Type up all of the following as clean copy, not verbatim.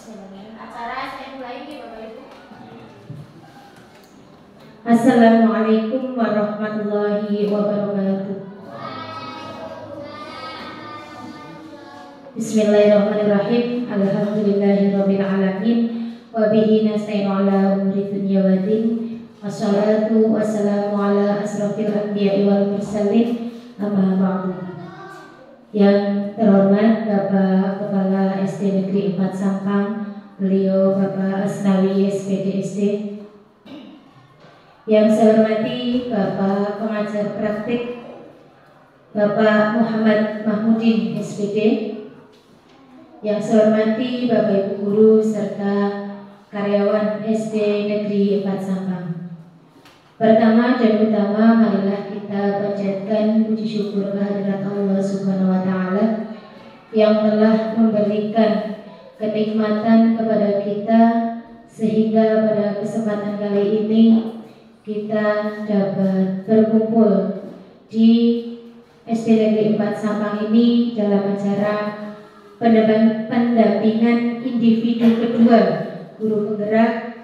Acara saya mulai ya Bapak Ibu. Assalamualaikum warahmatullahi wabarakatuh. Bismillahirrahmanirrahim. Alhamdulillahirabbil alamin. Wa bihi nasta'inu ala umuri dunya waddin. Wassalatu wassalamu ala asrofil anbiya'i wal mursalin. Amma ba'du. Yang terhormat Bapak Kepala SD Negeri 4 Sampang, beliau Bapak Asnawi SPD SD. Yang saya hormati Bapak Pengajar Praktik Bapak Muhammad Mahmudin SPD. Yang saya hormati Bapak Ibu Guru serta karyawan SD Negeri 4 Sampang. Pertama dan utama, marilah kita panjatkan puji syukur kehadirat Allah Subhanahu wa Ta'ala yang telah memberikan kenikmatan kepada kita, sehingga pada kesempatan kali ini kita dapat berkumpul di SD Negeri 4 Sampang ini dalam acara pendampingan individu kedua guru penggerak,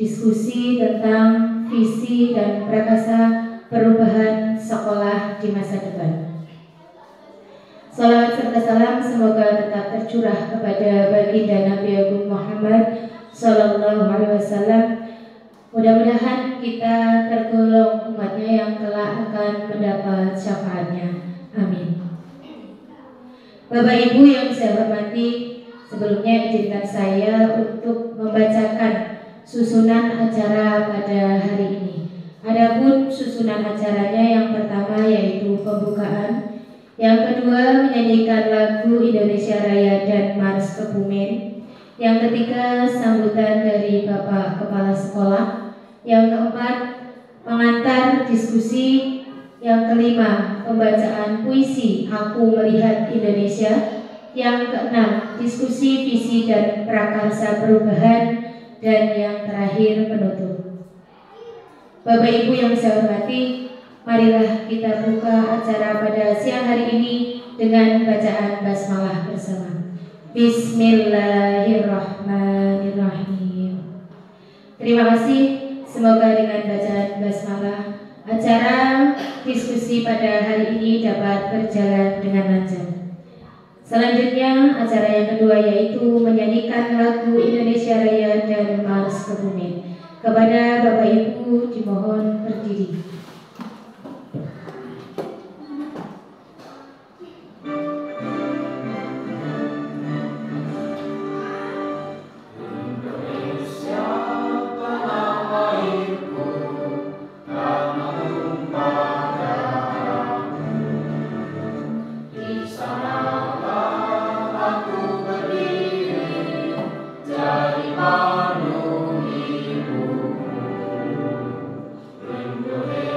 diskusi tentang visi dan prakasa perubahan sekolah di masa depan. Salawat serta salam semoga tetap tercurah kepada baginda Nabi Agung Muhammad Sallallahu Alaihi Wasallam. Mudah-mudahan kita tergolong umatnya yang telah akan mendapat syafaatnya. Amin. Bapak Ibu yang saya hormati, sebelumnya izinkan saya untuk membacakan susunan acara pada hari ini. Adapun susunan acaranya, yang pertama yaitu pembukaan, yang kedua menyanyikan lagu Indonesia Raya dan Mars Kebumen, yang ketiga sambutan dari Bapak Kepala Sekolah, yang keempat pengantar diskusi, yang kelima pembacaan puisi Aku Melihat Indonesia, yang keenam diskusi visi dan prakarsa perubahan, dan yang terakhir penutup. Bapak Ibu yang saya hormati, marilah kita buka acara pada siang hari ini dengan bacaan basmalah bersama. Bismillahirrahmanirrahim. Terima kasih. Semoga dengan bacaan basmalah acara diskusi pada hari ini dapat berjalan dengan lancar. Selanjutnya acara yang kedua yaitu menyanyikan lagu Indonesia Raya dan Mars Kebumen. Kepada Bapak Ibu dimohon berdiri. Indonesia.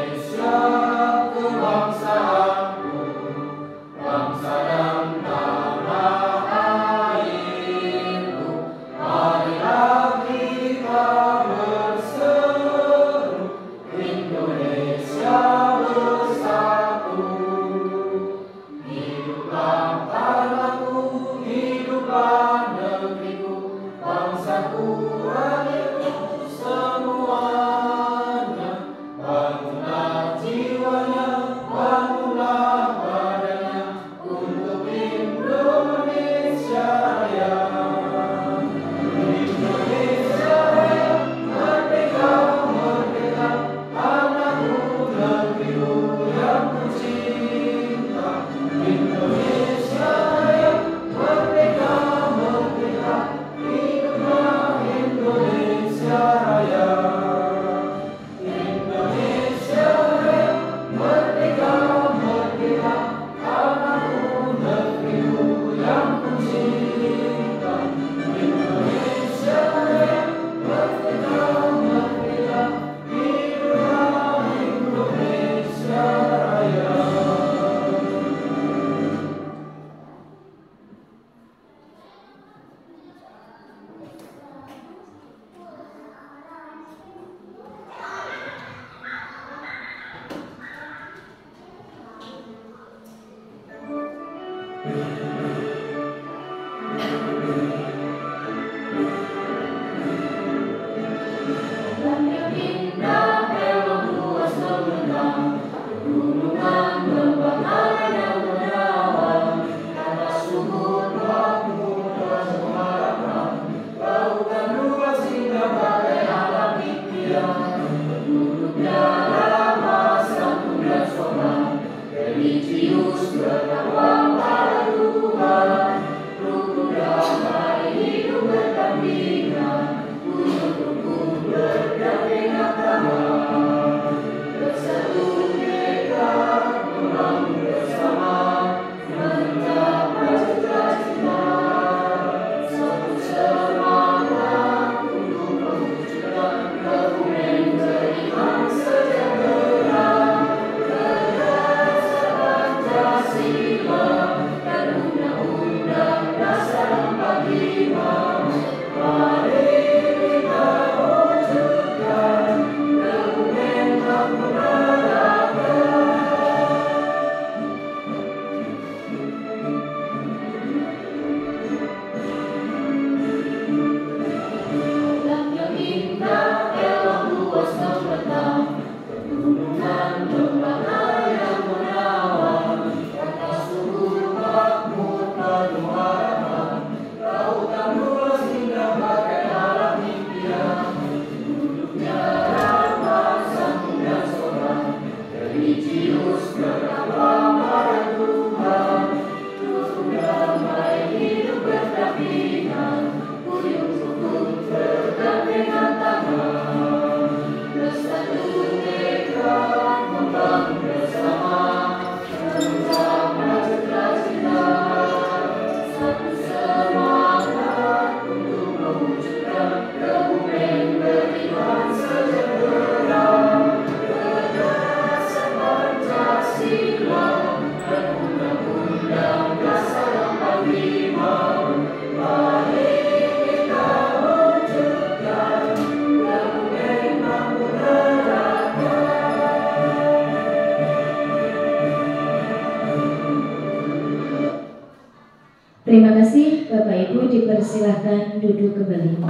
Terima kasih, Bapak Ibu, dipersilahkan duduk kembali.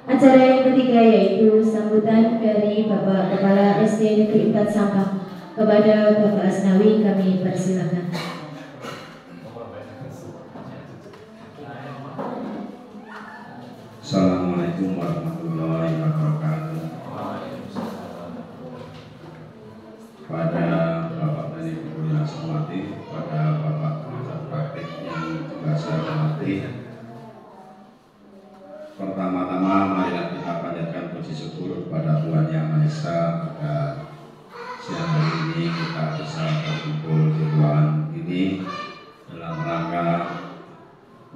Acara yang ketiga yaitu sambutan dari Bapak Kepala SD Negeri 4 Sampang. Kepada Bapak Asnawi kami persilahkan. Assalamualaikum warahmatullahi wabarakatuh. Pada Bapak dan Ibu yang saya hormati, pada Bapak pengajar praktik yang juga saya hormati, pertama-tama marilah kita panjatkan puji syukur kepada Tuhan Yang Maha Esa pada siang hari ini kita bisa berkumpul di ruangan ini dalam rangka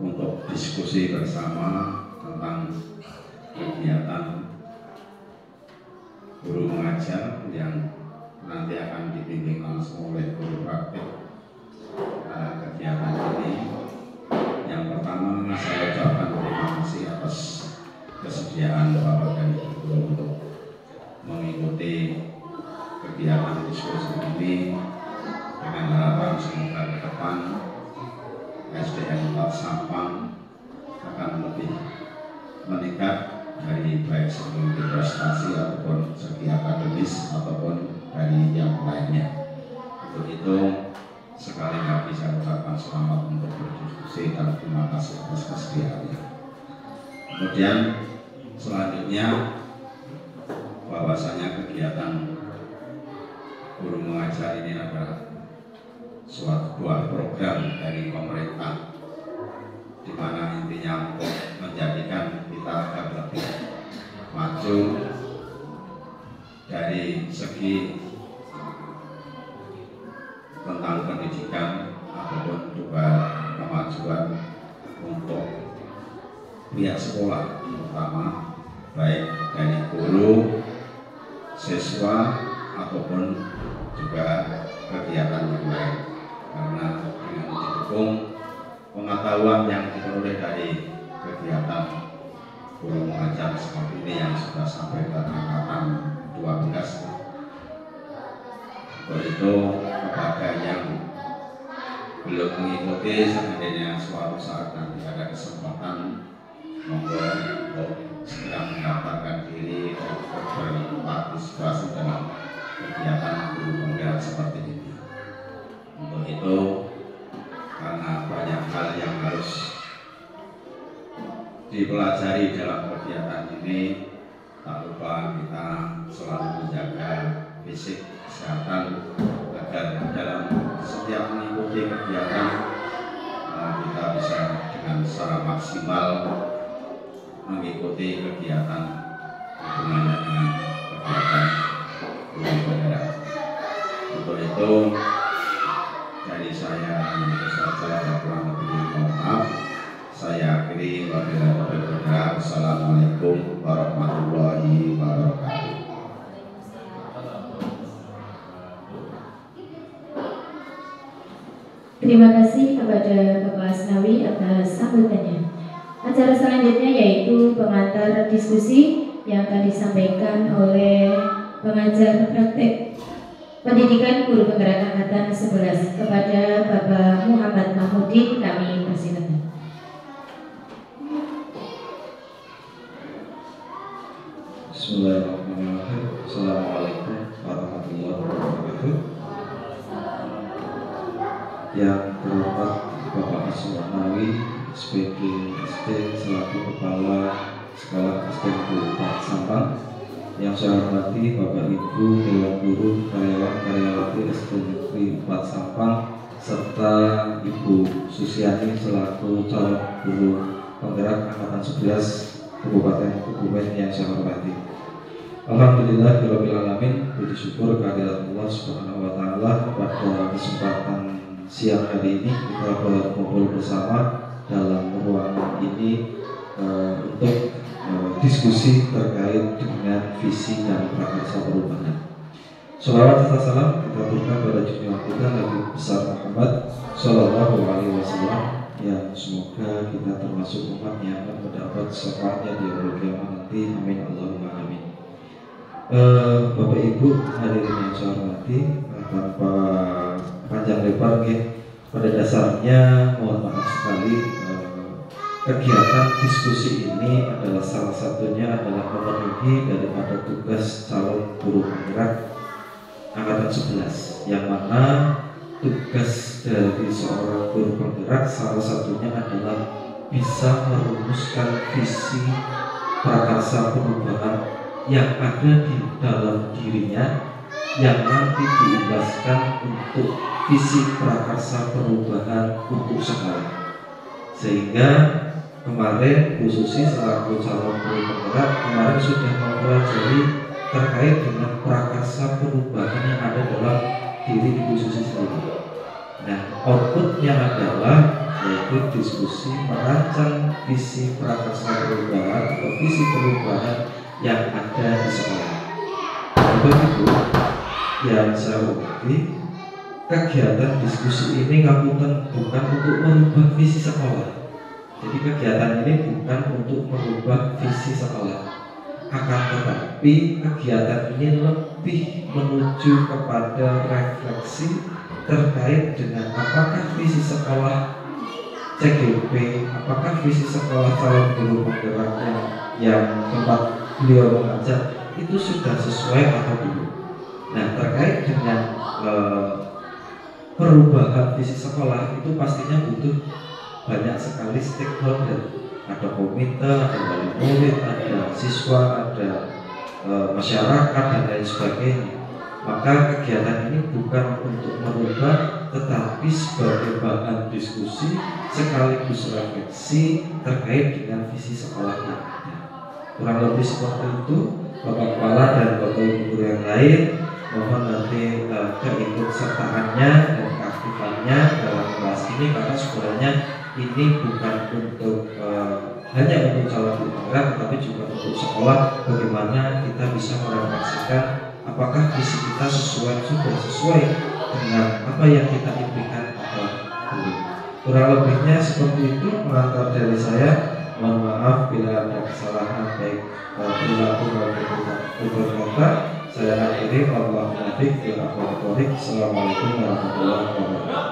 untuk diskusi bersama tentang kegiatan guru mengajar yang nanti akan dibimbing langsung oleh guru praktik kegiatan ini. Yang pertama, saya ucapkan terima kasih atas kesediaan Bapak dan Ibu untuk mengikuti kegiatan diskusi ini dengan harapan semoga ke depan SDN 4 Sampang akan lebih meningkat dari baik segi prestasi ataupun segi akademis ataupun dari yang lainnya. Untuk itu sekali lagi saya ucapkan selamat untuk berdiskusi dan terima kasih atas kesediaannya. Kemudian selanjutnya bahwasanya kegiatan guru mengajar ini adalah suatu buah program dari pemerintah, di mana intinya untuk menjadikan kita agar lebih maju dari segi tentang pendidikan ataupun juga kemajuan untuk pihak sekolah, terutama baik dari guru, siswa ataupun juga kegiatan yang lain, karena dengan didukung pengetahuan yang diperoleh dari kegiatan guru mengajar seperti ini yang sudah sampai ke angkatan 12. Untuk itu kepada yang belum mengikuti, seandainya suatu saat nanti ada kesempatan, monggo untuk segera mendaftarkan diri untuk berpartisipasi dalam kegiatan guru mengajar seperti ini. Untuk itu, karena banyak hal yang harus dipelajari dalam kegiatan ini, tak lupa kita selalu menjaga fisik, kesehatan, agar dalam setiap mengikuti kegiatan kita bisa dengan secara maksimal mengikuti kegiatan hubungannya dengan kegiatan guru penggerak. Untuk itu dari saya hanya saja kurang lebih mohon maaf. Saya akhiri wabillahi taufiq. Assalamualaikum warahmatullahi wabarakatuh. Terima kasih kepada Bapak Asnawi atas sambutannya. Acara selanjutnya yaitu pengantar diskusi yang akan disampaikan oleh pengajar praktek pendidikan guru penggerak angkatan 11 kepada Bapak Muhammad Mahmudin. Kami persilakan. Bismillahirrahmanirrahim. Assalamualaikum warahmatullahi wabarakatuh. Yang terhormat Bapak Asnawi SPG SD selaku Kepala Sekolah SD Negeri 4 Sampang. Yang saya hormati Bapak Ibu Dewan Guru Karyawan Karyawati SD Negeri 4 Sampang serta Ibu Susiani selaku calon guru penggerak angkatan 11 Kabupaten Kebumen yang saya hormati. Alhamdulillah birabbil alamin, puji syukur kehadirat Allah Subhanahu wa taala pada kesempatan siang hari ini kita berkumpul bersama dalam ruangan ini untuk diskusi terkait dengan visi dan prakarsa perubahan. Shalawat serta salam kita berikan pada junjungan kita Nabi besar Muhammad Sallallahu Alaihi Wasallam yang semoga kita termasuk umat yang akan mendapat syafaatnya di hari kiamat nanti. Amin Allahumma amin. Bapak Ibu hadirin yang saya hormati, tanpa panjang lebar pada dasarnya mohon maaf sekali kegiatan diskusi ini adalah salah satunya adalah memenuhi daripada tugas calon guru penggerak angkatan 11, yang mana tugas dari seorang guru penggerak salah satunya adalah bisa merumuskan visi prakarsa perubahan yang ada di dalam dirinya yang nanti diimbaskan untuk visi prakarsa perubahan untuk sekolah. Sehingga kemarin Bu Susi selaku calon guru penggerak kemarin sudah mempelajari terkait dengan prakarsa perubahan yang ada dalam diri Bu Susi sendiri. Nah, outputnya adalah yaitu diskusi merancang visi prakarsa perubahan atau visi perubahan yang ada di sekolah. Bapak Ibu yang saya hormati, kegiatan diskusi ini bukan untuk merubah visi sekolah. Jadi kegiatan ini bukan untuk merubah visi sekolah, akan tetapi kegiatan ini lebih menuju kepada refleksi terkait dengan apakah visi sekolah CGP, apakah visi sekolah calon guru penggerak yang tempat beliau mengajar itu sudah sesuai atau belum. Nah, terkait dengan perubahan visi sekolah itu pastinya butuh banyak sekali stakeholder. Ada komite, ada wali murid, ada siswa, ada masyarakat dan lain sebagainya. Maka kegiatan ini bukan untuk merubah, tetapi sebagai bahan diskusi sekaligus refleksi terkait dengan visi sekolah yang ada. Kurang lebih seperti itu, Bapak Kepala dan Bapak Ibu guru yang lain, mohon nanti keikutsertaannya dan keaktifannya dalam kelas ini, karena sebenarnya ini bukan untuk hanya untuk calon guru penggerak, tetapi juga untuk sekolah. Bagaimana kita bisa merefleksikan apakah visi kita sudah sesuai dengan apa yang kita impikan atau belum. Kurang lebihnya seperti itu pengantar dari saya. Mohon maaf bila ada kesalahan baik perilaku maupun berkata. Saya akhiri wabillahi taufiq. Assalamualaikum warahmatullahi wabarakatuh.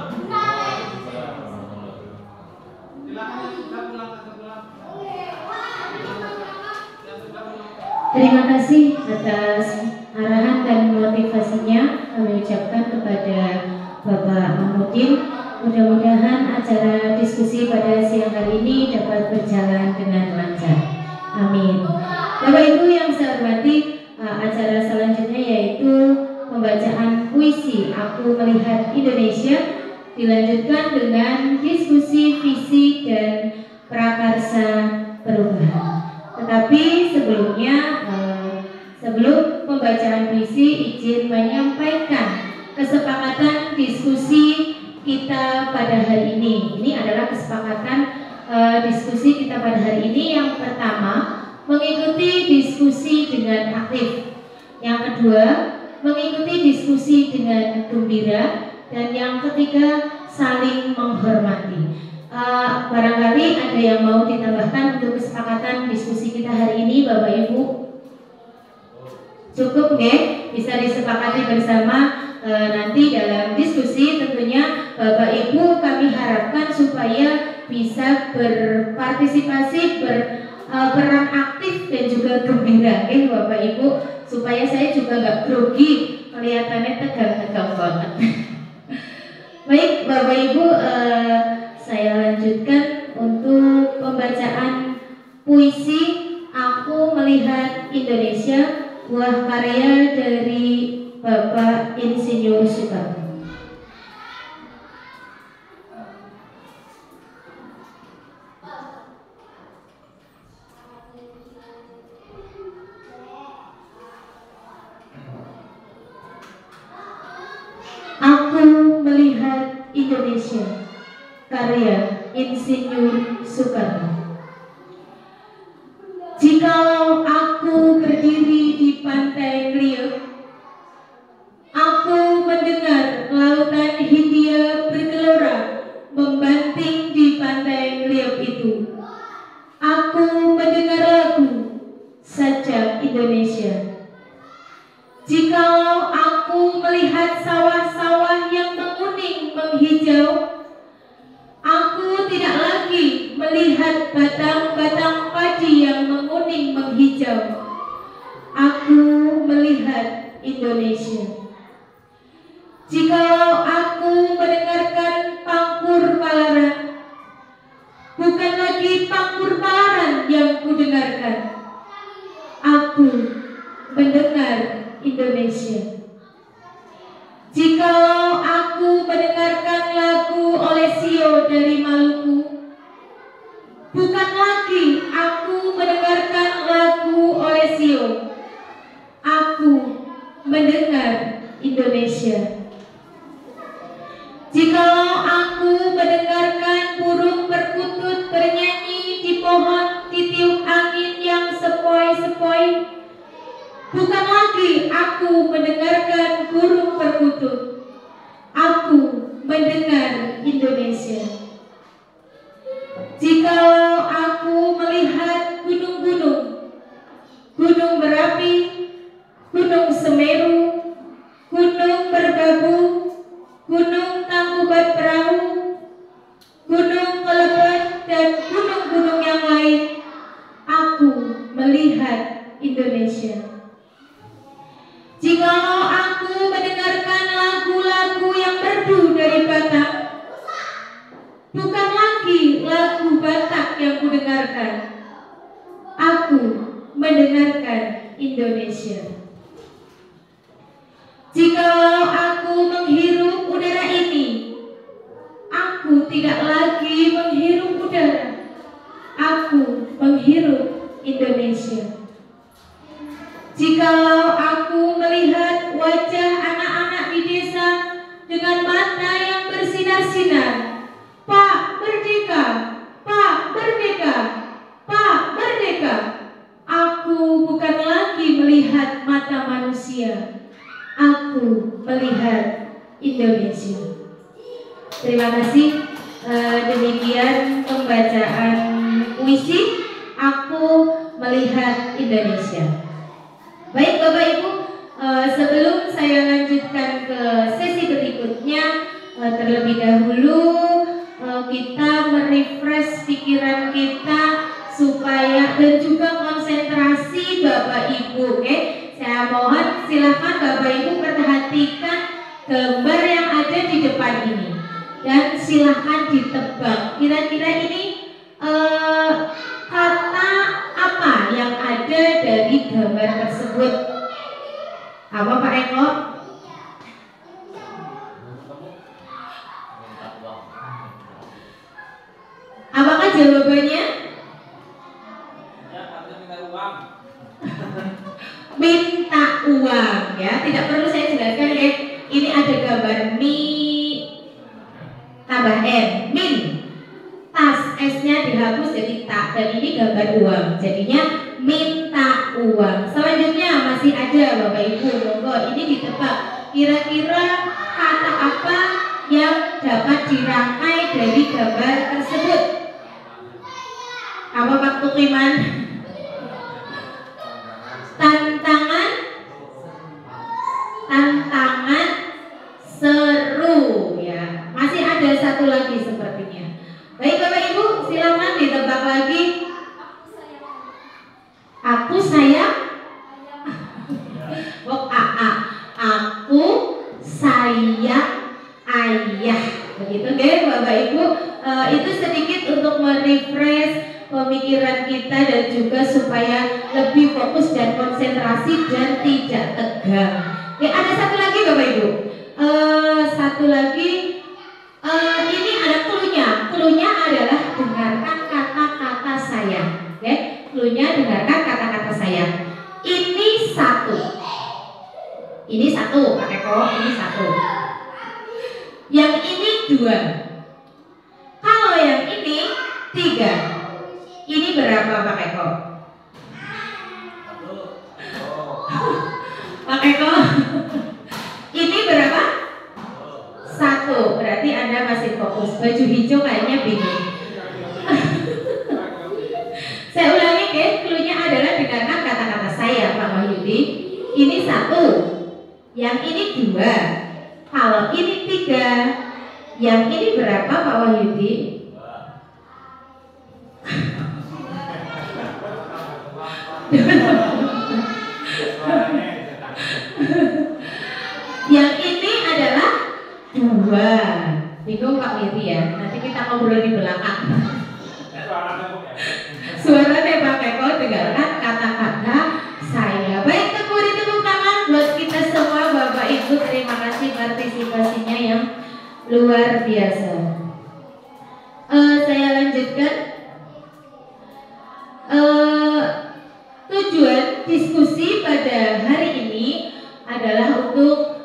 Terima kasih atas arahan dan motivasinya kami ucapkan kepada Bapak Mahmudin. Mudah-mudahan acara diskusi pada siang hari ini dapat berjalan dengan lancar. Amin. Bapak Ibu yang saya hormati, acara selanjutnya yaitu pembacaan puisi Aku Melihat Indonesia dilanjutkan dengan diskusi visi dan prakarsa kesempatan diskusi kita pada hari ini. Yang pertama, mengikuti diskusi dengan aktif. Yang kedua, mengikuti diskusi dengan gembira. Dan yang ketiga, saling menghormati. Barangkali ada yang mau ditambahkan untuk kesepakatan diskusi kita hari ini, Bapak Ibu? Cukup nggih? Bisa disepakati bersama. Nanti dalam diskusi tentunya Bapak Ibu kami harapkan supaya bisa berpartisipasi, berperan aktif dan juga gembira, Bapak Ibu, supaya saya juga nggak grogi, kelihatannya tegang-tegang banget. Baik Bapak Ibu, saya lanjutkan untuk pembacaan puisi Aku Melihat Indonesia, buah karya dari Bapak Insinyur Soekarno. Aku Melihat Indonesia, karya Insinyur Soekarno. Jikalau aku berdiri di pantai Riau, aku mendengar lautan Hindia bergelora membanting di pantai Riau itu. Aku mendengar lagu Sajak Indonesia. Jikalau aku melihat sawah-sawah yang menguning menghijau, aku tidak lagi melihat batang-batang padi yang menguning menghijau. Aku melihat Indonesia. Jikalau aku mendengarkan pangkur palaran, bukan lagi pangkur palaran yang kudengarkan. Aku mendengar Indonesia. Jikalau aku mendengarkan lagu Olesio dari Maluku, bukan lagi aku mendengarkan lagu Olesio. Aku mendengar Indonesia. Jikalau aku mendengarkan burung perkutut bernyanyi di pohon ditiup angin yang sepoi-sepoi, bukan lagi aku mendengarkan burung perkutut. Aku mendengar Indonesia. Jikalau aku melihat gunung-gunung, gunung berapi, gunung Semeru, gunung Merbabu, gunung Tangkuban Perahu, gunung Kelebon, dan gunung-gunung yang lain, aku melihat Indonesia. Jikalau aku mendengarkan lagu-lagu yang merdu dari Batak, bukan lagi lagu Batak yang kudengarkan. Aku mendengarkan Indonesia. Jikalau aku menghirup udara ini, aku tidak lagi menghirup udara. Aku menghirup Indonesia. Jikalau aku melihat wajah anak-anak di desa dengan mata yang bersinar-sinar, Pak Merdeka, Pak Merdeka, Pak Merdeka, aku bukan lagi melihat mata manusia. Aku melihat Indonesia. Terima kasih. Demikian pembacaan puisi Aku Melihat Indonesia. Baik Bapak Ibu, sebelum saya lanjutkan ke sesi berikutnya, terlebih dahulu kita merefresh pikiran kita supaya dan juga konsentrasi Bapak Ibu. Oke, saya mohon silahkan Bapak Ibu perhatikan gambar yang ada di depan ini dan silahkan ditebak kira-kira ini kata apa yang ada dari gambar tersebut. Apa Pak Eko? Apakah jawabannya? Minta uang, ya. Tidak perlu saya jelaskan ya. Ini ada gambar mi tambah n, min, tas S-nya dihapus jadi tak, dan ini gambar uang, jadinya minta uang. Selanjutnya masih ada Bapak Ibu, monggo ini ditebak kira-kira kata apa yang dapat dirangkai dari gambar tersebut. Apa Pak Tukiman? Tantangan seru ya. Masih ada satu lagi sepertinya. Baik Bapak Ibu, silakan ditebak lagi. Aku sayang. Aku sayang ayah. Begitu deh Bapak Ibu. Itu sedikit untuk merefresh pemikiran kita dan juga supaya lebih fokus dan konsentrasi dan tidak tegang. Ya, ada satu lagi Bapak Ibu. Satu lagi ini ada cluenya. Cluenya adalah dengarkan kata-kata saya. Oke, cluenya dengarkan kata-kata saya. Ini satu. Ini satu, Pak Eko, ini satu. Yang ini dua. Kalau yang ini tiga. Ini berapa Pak Eko? Pak Eko, ini berapa? Satu. Berarti Anda masih fokus. Baju hijau kayaknya bingung. Saya ulangi ya, cluenya adalah dengarkan kata-kata saya Pak Wahyudi. Ini satu. Yang ini dua. Kalau ini tiga. Yang ini berapa Pak Wahyudi? Yang ini adalah dua. Bingung Pak Wiri ya. Nanti kita ngobrol di belakang. Suaranya Pak Eko, dengarkan kata-kata saya. Baik, tepuk tangan buat kita semua Bapak Ibu. Terima kasih partisipasinya yang luar biasa. Saya lanjutkan. Tujuan diskusi pada hari ini adalah untuk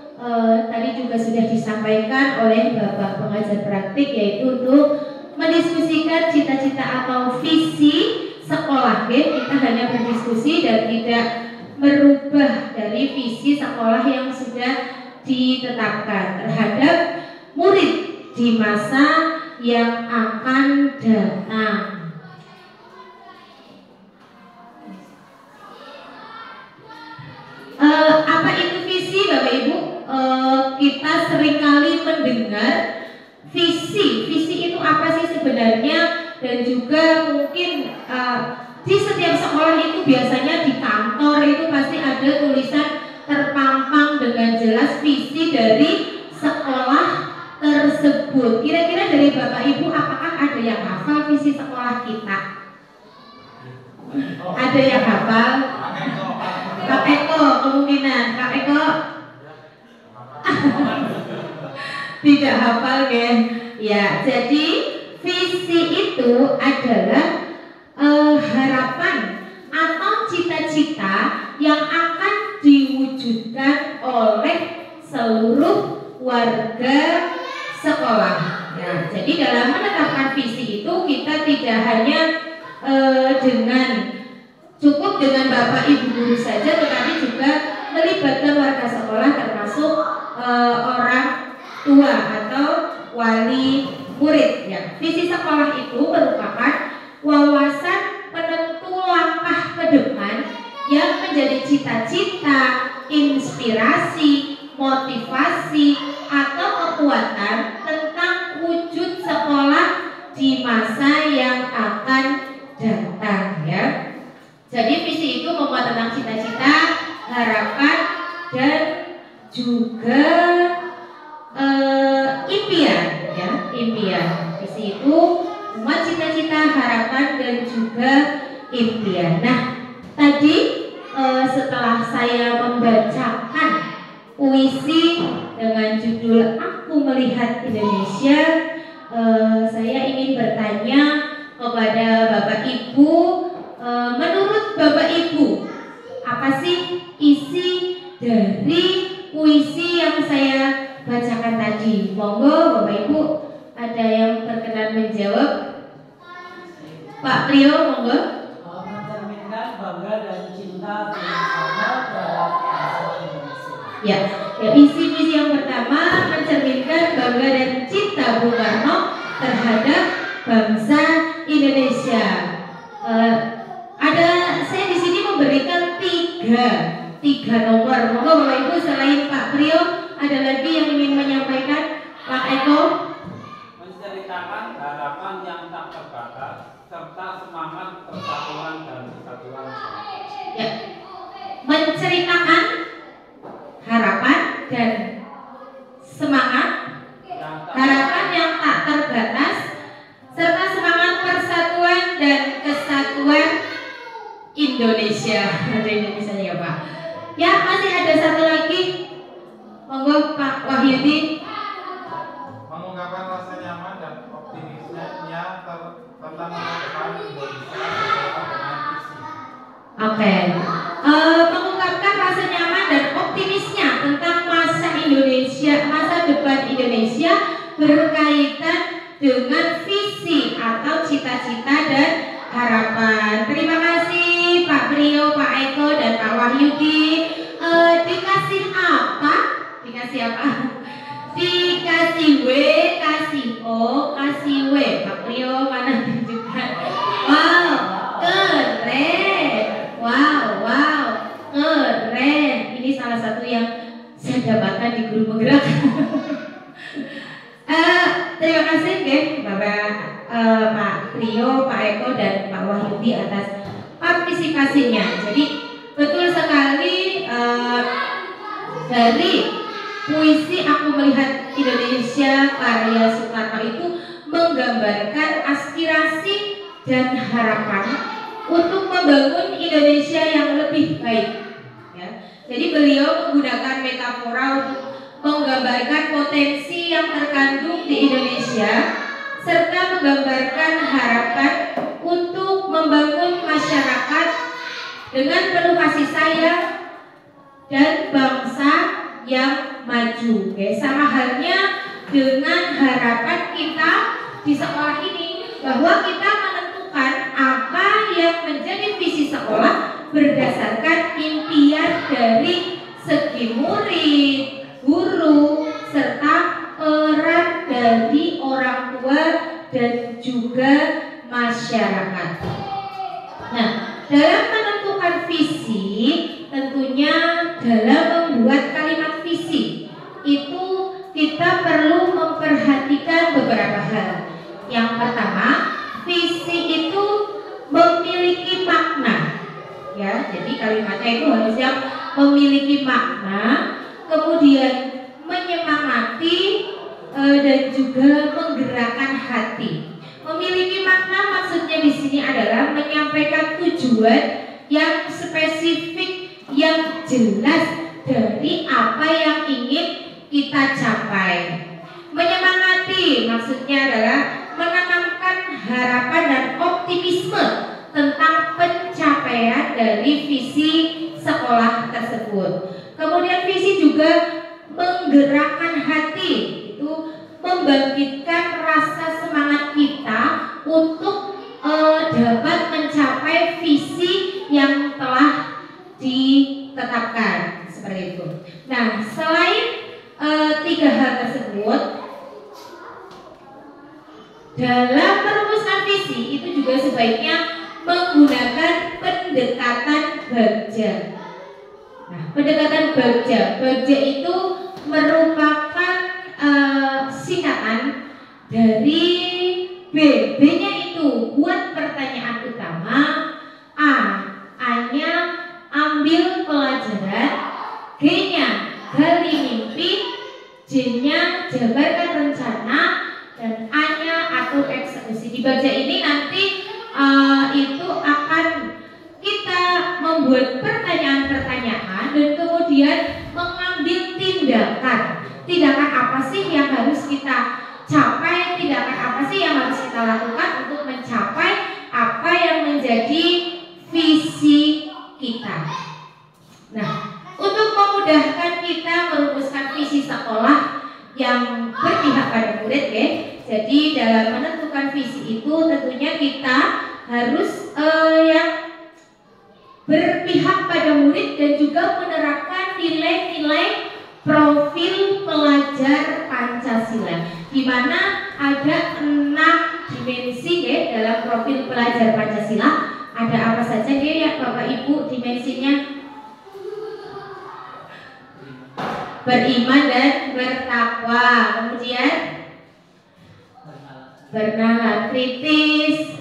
tadi juga sudah disampaikan oleh Bapak pengajar praktik, yaitu untuk mendiskusikan cita-cita atau visi sekolah. Kita hanya berdiskusi dan tidak merubah dari visi sekolah yang sudah ditetapkan terhadap murid di masa yang akan datang. Apa itu visi Bapak Ibu? Kita seringkali mendengar visi itu apa sih sebenarnya, dan juga mungkin di setiap sekolah itu biasanya di kantor itu pasti ada tulisan terpampang dengan jelas visi dari sekolah tersebut. Kira-kira dari Bapak Ibu apakah ada yang hafal visi sekolah kita? Ada yang hafal? Kak Eko kemungkinan, Kak Eko tidak hafal ya. Jadi visi itu adalah harapan atau cita-cita yang akan diwujudkan oleh seluruh warga sekolah. Ya, jadi dalam menetapkan visi itu kita tidak hanya cukup dengan Bapak Ibu guru saja, tetapi juga melibatkan warga sekolah termasuk orang tua atau wali murid. Ya. Visi sekolah itu merupakan wawasan penentu langkah ke depan yang menjadi cita-cita, inspirasi, motivasi, atau kekuatan tentang wujud sekolah di masa yang akan datang. Ya. Jadi visi itu memuat tentang cita-cita, harapan, dan juga impian. Ya, impian. Visi itu memuat cita-cita, harapan, dan juga impian. Nah, tadi setelah saya membacakan puisi dengan judul Aku Melihat Indonesia, saya ingin bertanya kepada Bapak Ibu, menurut Bapak Ibu, apa sih isi dari puisi yang saya bacakan tadi? Monggo Bapak Ibu, ada yang berkenan menjawab? Pak Prio, monggo. Mencerminkan bangga dan cinta bersama terhadap bangsa Indonesia. Ya, visi misi yang pertama mencerminkan bangga dan cinta Bung Karno terhadap bangsa Indonesia. Saya di sini memberikan tiga nomor. Monggo Bapak Ibu, selain Pak Prio, ada lagi yang ingin menyampaikan? Pak Eko. Menceritakan harapan yang tak terbatas serta semangat persatuan dan kesatuan. Ya, menceritakan harapan dan semangat, harapan yang tak terbatas serta semangat persatuan dan kesatuan Indonesia. Ada Indonesia ya Pak. Ya, masih ada satu lagi. Monggo Pak Wahyudi. Mengungkapkan rasa nyaman dan optimisnya tentang masa depan Indonesia dengan visi. Oke. Mengungkapkan rasa nyaman dan optimisnya tentang masa depan Indonesia berkaitan dengan visi atau cita-cita dan harapan. Terima kasih Pak Prio, Pak Eko, dan Pak Wahyudi. Dikasih apa? Dikasih W, kasih O, kasih W. Pak Prio mana tunjukkan? Wow, keren. Wow, keren. Ini salah satu yang saya dapatkan di Guru Penggerak. Terima kasih Bapak Pak Prio, Pak Eko, dan Pak Wahyudi atas partisipasinya. Jadi betul sekali, dari puisi Aku Melihat Indonesia karya Soekarno itu menggambarkan aspirasi dan harapan untuk membangun Indonesia yang lebih baik. Ya. Jadi beliau menggunakan metafora untuk menggambarkan potensi yang terkandung di Indonesia serta menggambarkan harapan untuk membangun masyarakat dengan penuh kasih sayang dan bangsa yang maju. Oke, sama halnya dengan harapan kita di sekolah ini, bahwa kita menentukan apa yang menjadi visi sekolah berdasarkan impian dari segi murid, guru, serta peran dari orang tua dan juga masyarakat. Nah, dalam menentukan visi, tentunya dalam membuat kalimat visi itu kita perlu memperhatikan beberapa hal. Yang pertama, visi itu memiliki makna. Ya, jadi kalimatnya itu harusnya memiliki makna, kemudian menyemangati dan juga menggerakkan hati. Memiliki makna maksudnya di sini adalah menyampaikan tujuan yang spesifik, yang jelas dari apa yang ingin kita capai. Menyemangati maksudnya adalah menanamkan harapan dan optimisme tentang pencapaian dari visi sekolah tersebut. Kemudian visi juga menggerakkan hati, itu membangkitkan rasa semangat kita untuk dapat mencapai visi yang telah ditetapkan, seperti itu. Nah, selain tiga hal tersebut, dalam merumuskan visi itu juga sebaiknya menggunakan pendekatan Bagja. Nah, pendekatan Bagja itu merupakan singkatan dari B-nya itu buat pertanyaan utama, A-nya ambil pelajaran, G-nya gali mimpi, J-nya jabarkan rencana, dan A-nya atur eksekusi. Di Bagja ini nanti itu akan kita membuat pertanyaan-pertanyaan dan kemudian mengambil tindakan. Tindakan apa sih yang harus kita capai, tindakan apa sih yang harus kita lakukan untuk mencapai apa yang menjadi visi kita. Nah, untuk memudahkan kita merumuskan visi sekolah yang berpihak pada murid, ya. Jadi dalam menentukan visi itu tentunya kita harus yang berpihak pada murid dan juga menerapkan nilai-nilai profil pelajar Pancasila, di mana ada 6 dimensi ya dalam profil pelajar Pancasila. Ada apa saja ya Bapak Ibu dimensinya? Beriman dan bertakwa, kemudian bernalar kritis,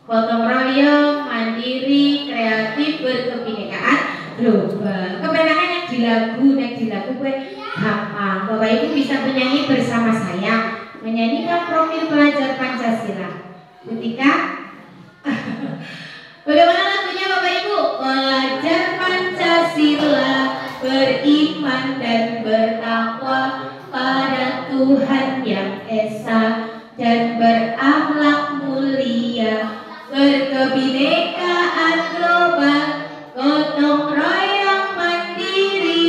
gotong royong, mandiri, kreatif, berkebinekaan global. Kebenaran yang di lagu gue gampang. Bapak Ibu bisa menyanyi bersama saya, menyanyikan profil pelajar Pancasila. Ketika bagaimana lagunya Bapak Ibu? Pelajar Pancasila beriman dan bertakwa pada Tuhan yang Esa dan berakhlak mulia, berkebinekaan global, gotong royong mandiri,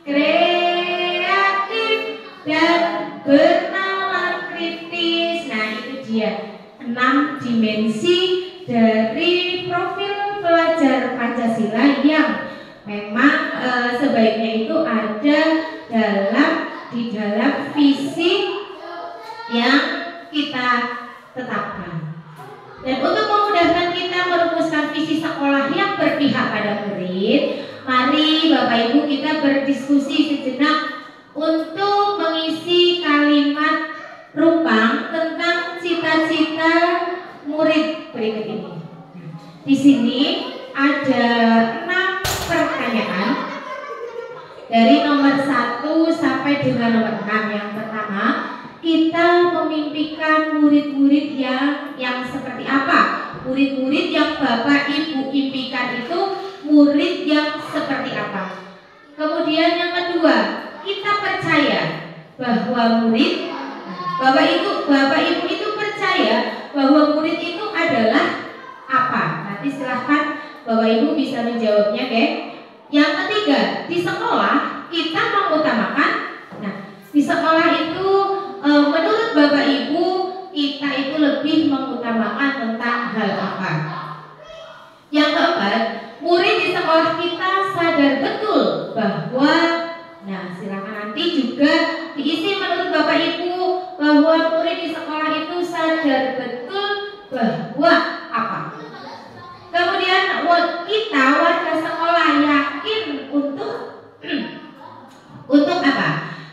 kreatif dan bernalar kritis. Nah itu dia 6 dimensi dari profil pelajar Pancasila yang memang sebaiknya itu ada di dalam visi yang kita tetapkan. Dan untuk memudahkan kita merumuskan visi sekolah yang berpihak pada murid, mari Bapak Ibu kita berdiskusi sejenak untuk mengisi kalimat rumpang tentang cita-cita murid berikut ini. Di sini ada 6 pertanyaan dari nomor 1 sampai dengan nomor 6. Yang pertama, kita memimpikan murid-murid yang seperti apa? Murid-murid yang Bapak Ibu impikan itu murid yang seperti apa? Kemudian yang kedua, kita percaya bahwa murid Bapak Ibu itu percaya bahwa murid itu adalah apa? Nanti silahkan Bapak Ibu bisa menjawabnya, deh. Yang ketiga, di sekolah kita mengutamakan. Nah, di sekolah itu menurut Bapak Ibu kita itu lebih mengutamakan tentang hal apa? Yang keempat, murid di sekolah kita sadar betul bahwa, nah silakan nanti juga diisi menurut Bapak Ibu bahwa murid di sekolah itu sadar betul bahwa apa? Kemudian kita warga sekolah yakin untuk apa?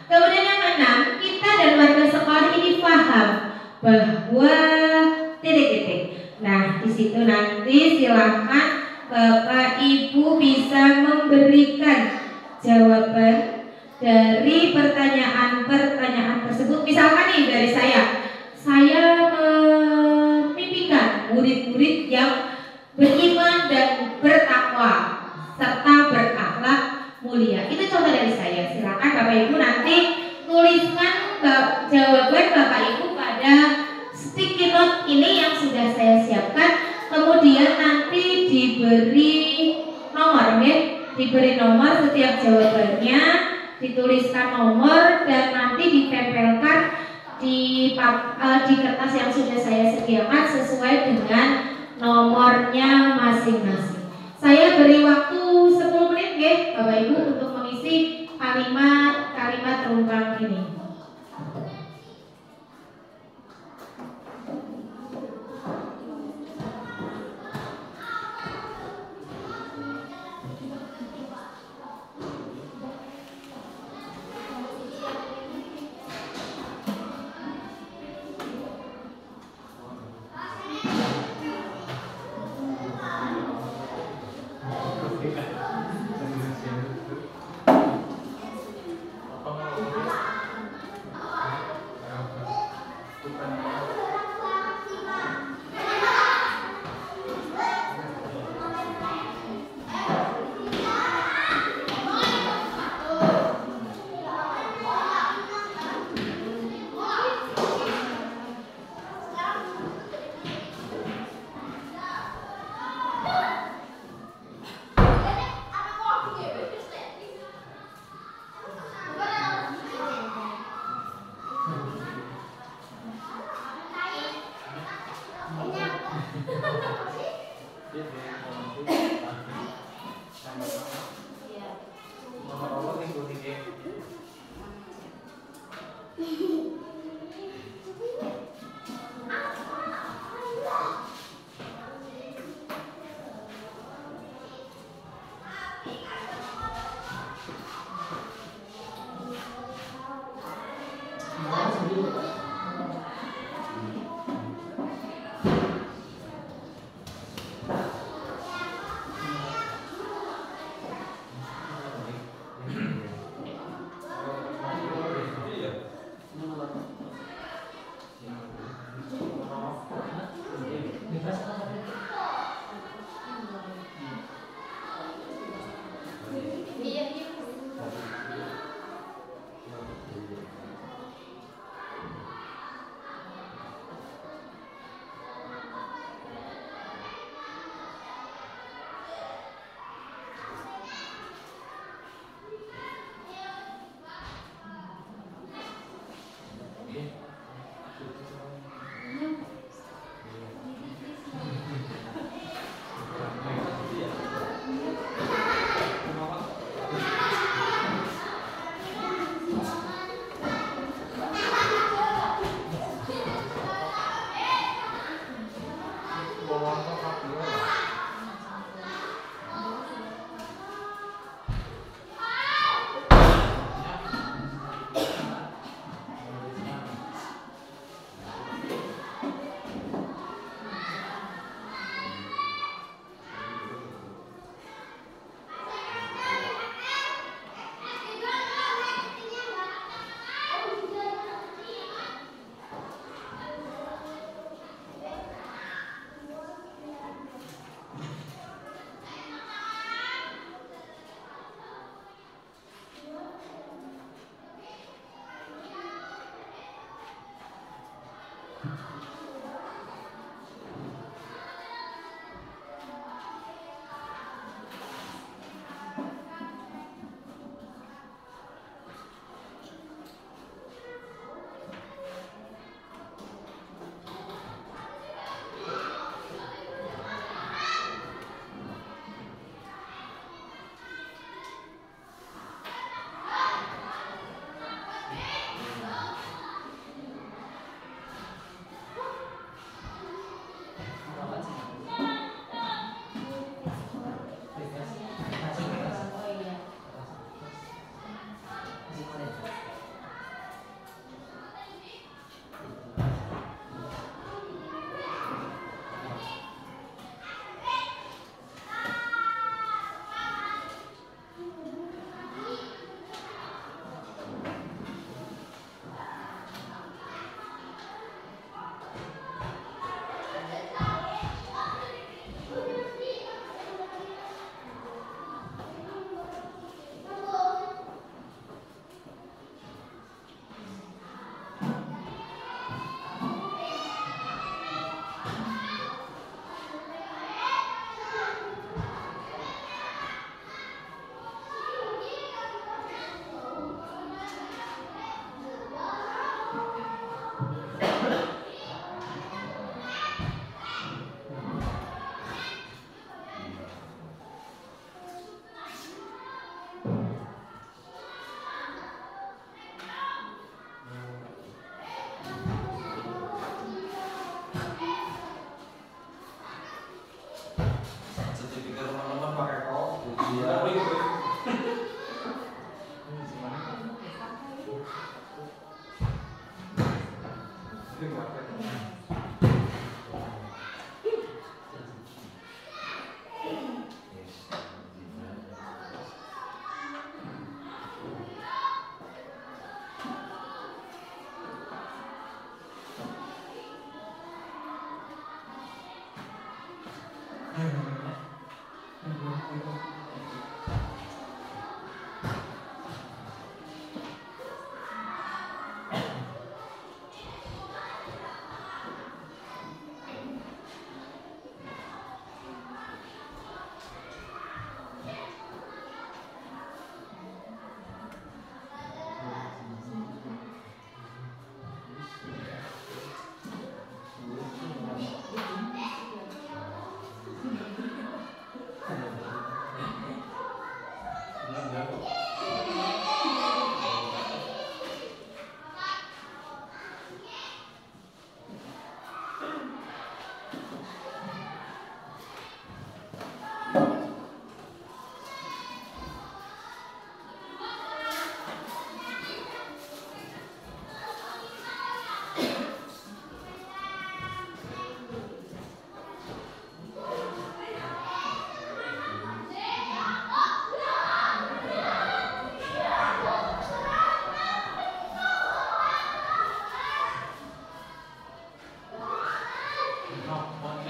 Kemudian yang keenam, kita dan warga sekolah ini paham bahwa titik-titik. Nah, di situ nanti silahkan Bapak Ibu bisa memberikan jawaban dari pertanyaan-pertanyaan tersebut. Misalkan nih dari saya memimpikan murid-murid yang beriman dan bertakwa serta berakhlak mulia. Itu contoh dari saya. Silakan Bapak Ibu nanti tuliskan jawaban Bapak Ibu pada sticky note ini yang sudah saya siapkan. Kemudian nanti diberi nomor setiap jawabannya, dituliskan nomor dan nanti ditempelkan di kertas yang sudah saya sediakan sesuai dengan nomornya masing-masing. Saya beri waktu 10 menit ya Bapak Ibu untuk mengisi kalimat rumpang ini.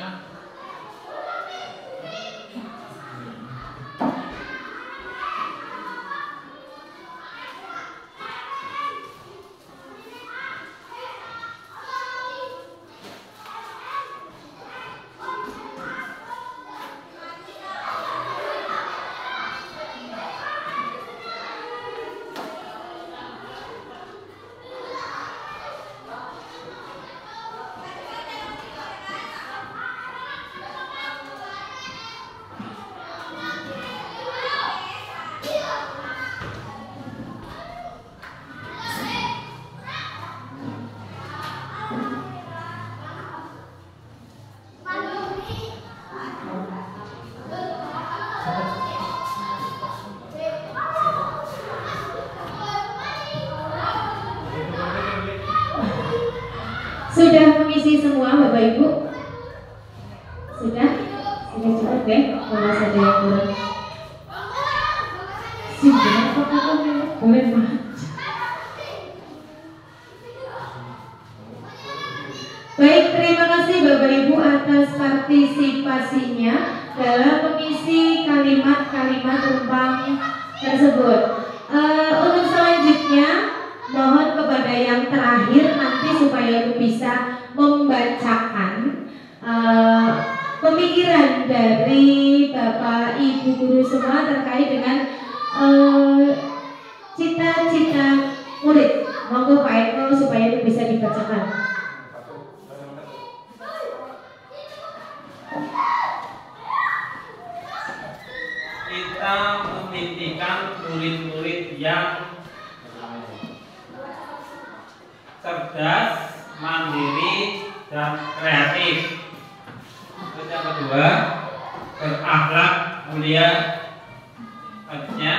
selanjutnya. Sudah mengisi semua Bapak Ibu? Sudah? Sudah cukup ya? Kalau ada yang kurang. Sudah apa-apa boleh Pak? Baik, terima kasih Bapak Ibu atas partisipasinya dalam mengisi kalimat-kalimat tumpang tersebut. Untuk selanjutnya mohon kepada yang terakhir nanti supaya bisa membacakan pemikiran dari Bapak Ibu guru semua terkait dengan cita-cita murid. Monggo Pak Eko supaya itu bisa dibacakan. Kita memimpikan murid-murid yang cerdas, mandiri, dan kreatif. Terus yang kedua, berakhlak mulia. Artinya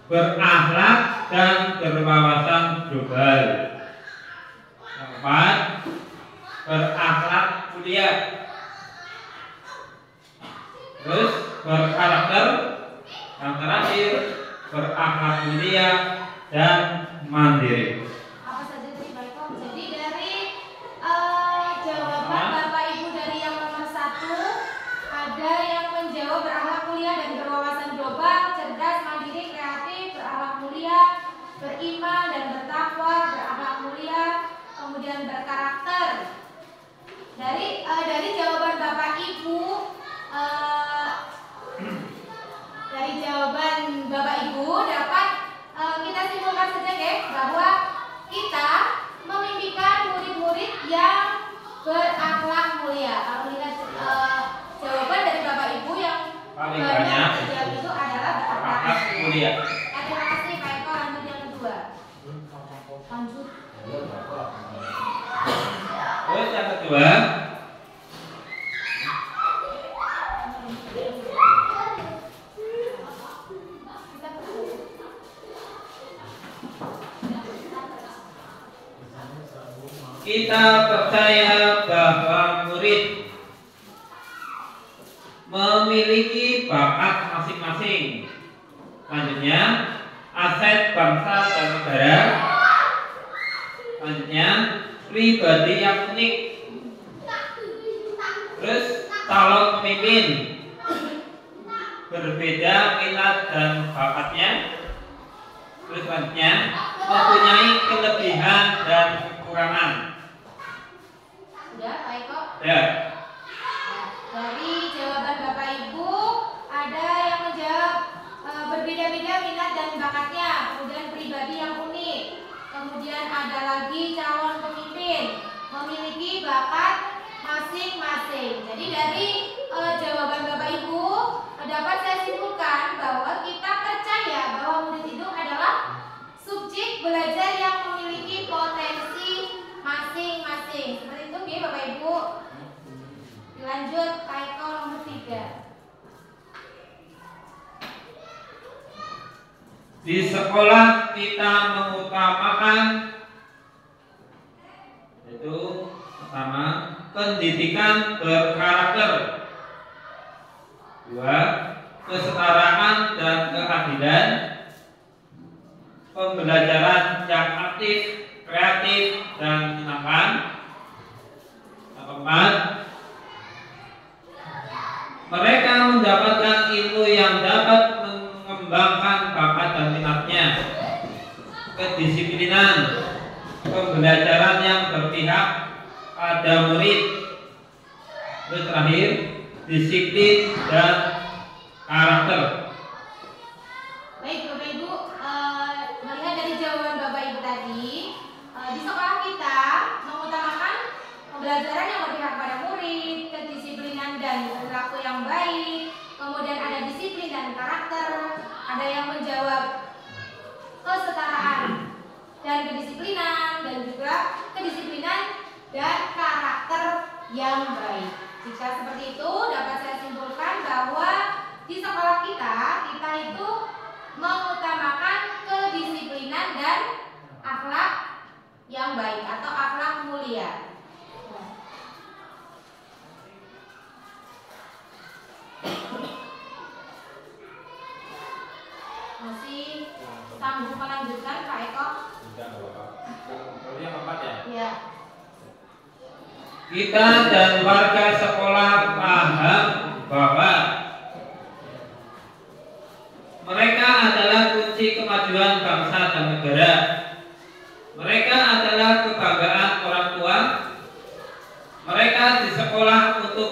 berakhlak dan berwawasan global. Yang keempat, berakhlak mulia. Terus berkarakter. Yang terakhir, berakhlak mulia dan mandiri. Apa saja tadi Pak Eko? Jadi dari jawaban Bapak Ibu dari yang nomor 1 ada yang menjawab berakhlak mulia dan berwawasan global, cerdas, mandiri, kreatif, berakhlak mulia, beriman dan bertakwa, berakhlak mulia, kemudian berkarakter. Dari jawaban Bapak Ibu dapat kita simpulkan saja guys bahwa kita memimpikan murid-murid yang berakhlak mulia. Kalau lihat jawaban dari Bapak Ibu yang Paling banyak itu adalah berakhlak mulia. Terima kasih Pak Eko. Lanjut yang kedua. Lanjut. Terus yang kedua, kita percaya bahwa murid memiliki bakat masing-masing. Selanjutnya, aset bangsa dan negara. Selanjutnya, pribadi yang unik. Terus, calon pemimpin berbeda minat dan bakatnya. Terus selanjutnya, mempunyai kelebihan dan kekurangan. Sudah Pak Eko? Ya. Dari jawaban Bapak Ibu ada yang menjawab berbeda-beda minat dan bakatnya, kemudian pribadi yang unik, kemudian ada lagi calon pemimpin memiliki bakat masing-masing. Jadi dari jawaban Bapak Ibu dapat saya simpulkan bahwa kita percaya bahwa murid itu adalah subjek belajar yang memiliki potensi masing-masing. Seperti itu ya Bapak Ibu. Lanjut Pak Eko nomor 3. Di sekolah kita mengutamakan itu pertama pendidikan berkarakter, 2 kesetaraan dan keadilan, pembelajaran yang aktif, kreatif dan menyenangkan, yang Keempat, mereka mendapatkan ilmu yang dapat mengembangkan bakat dan minatnya. Kedisiplinan, pembelajaran yang berpihak pada murid. Terus terakhir, disiplin dan karakter. Baik Bapak Ibu, melihat dari jawaban Bapak Ibu tadi, di sekolah kita mengutamakan pembelajaran yang berpihak pada murid, kedisiplinan dan perilaku yang baik, kemudian ada disiplin dan karakter, ada yang menjawab kesetaraan dan kedisiplinan, dan juga kedisiplinan dan karakter yang baik. Jika seperti itu, dapat saya simpulkan bahwa di sekolah kita itu mengutamakan kedisiplinan dan akhlak yang baik atau akhlak mulia. Masih sanggup melanjutkan Pak Eko? Yang keempat ya? Iya. Kita dan warga sekolah paham bahwa mereka adalah kunci kemajuan bangsa dan negara. Mereka adalah kebanggaan orang tua. Mereka di sekolah untuk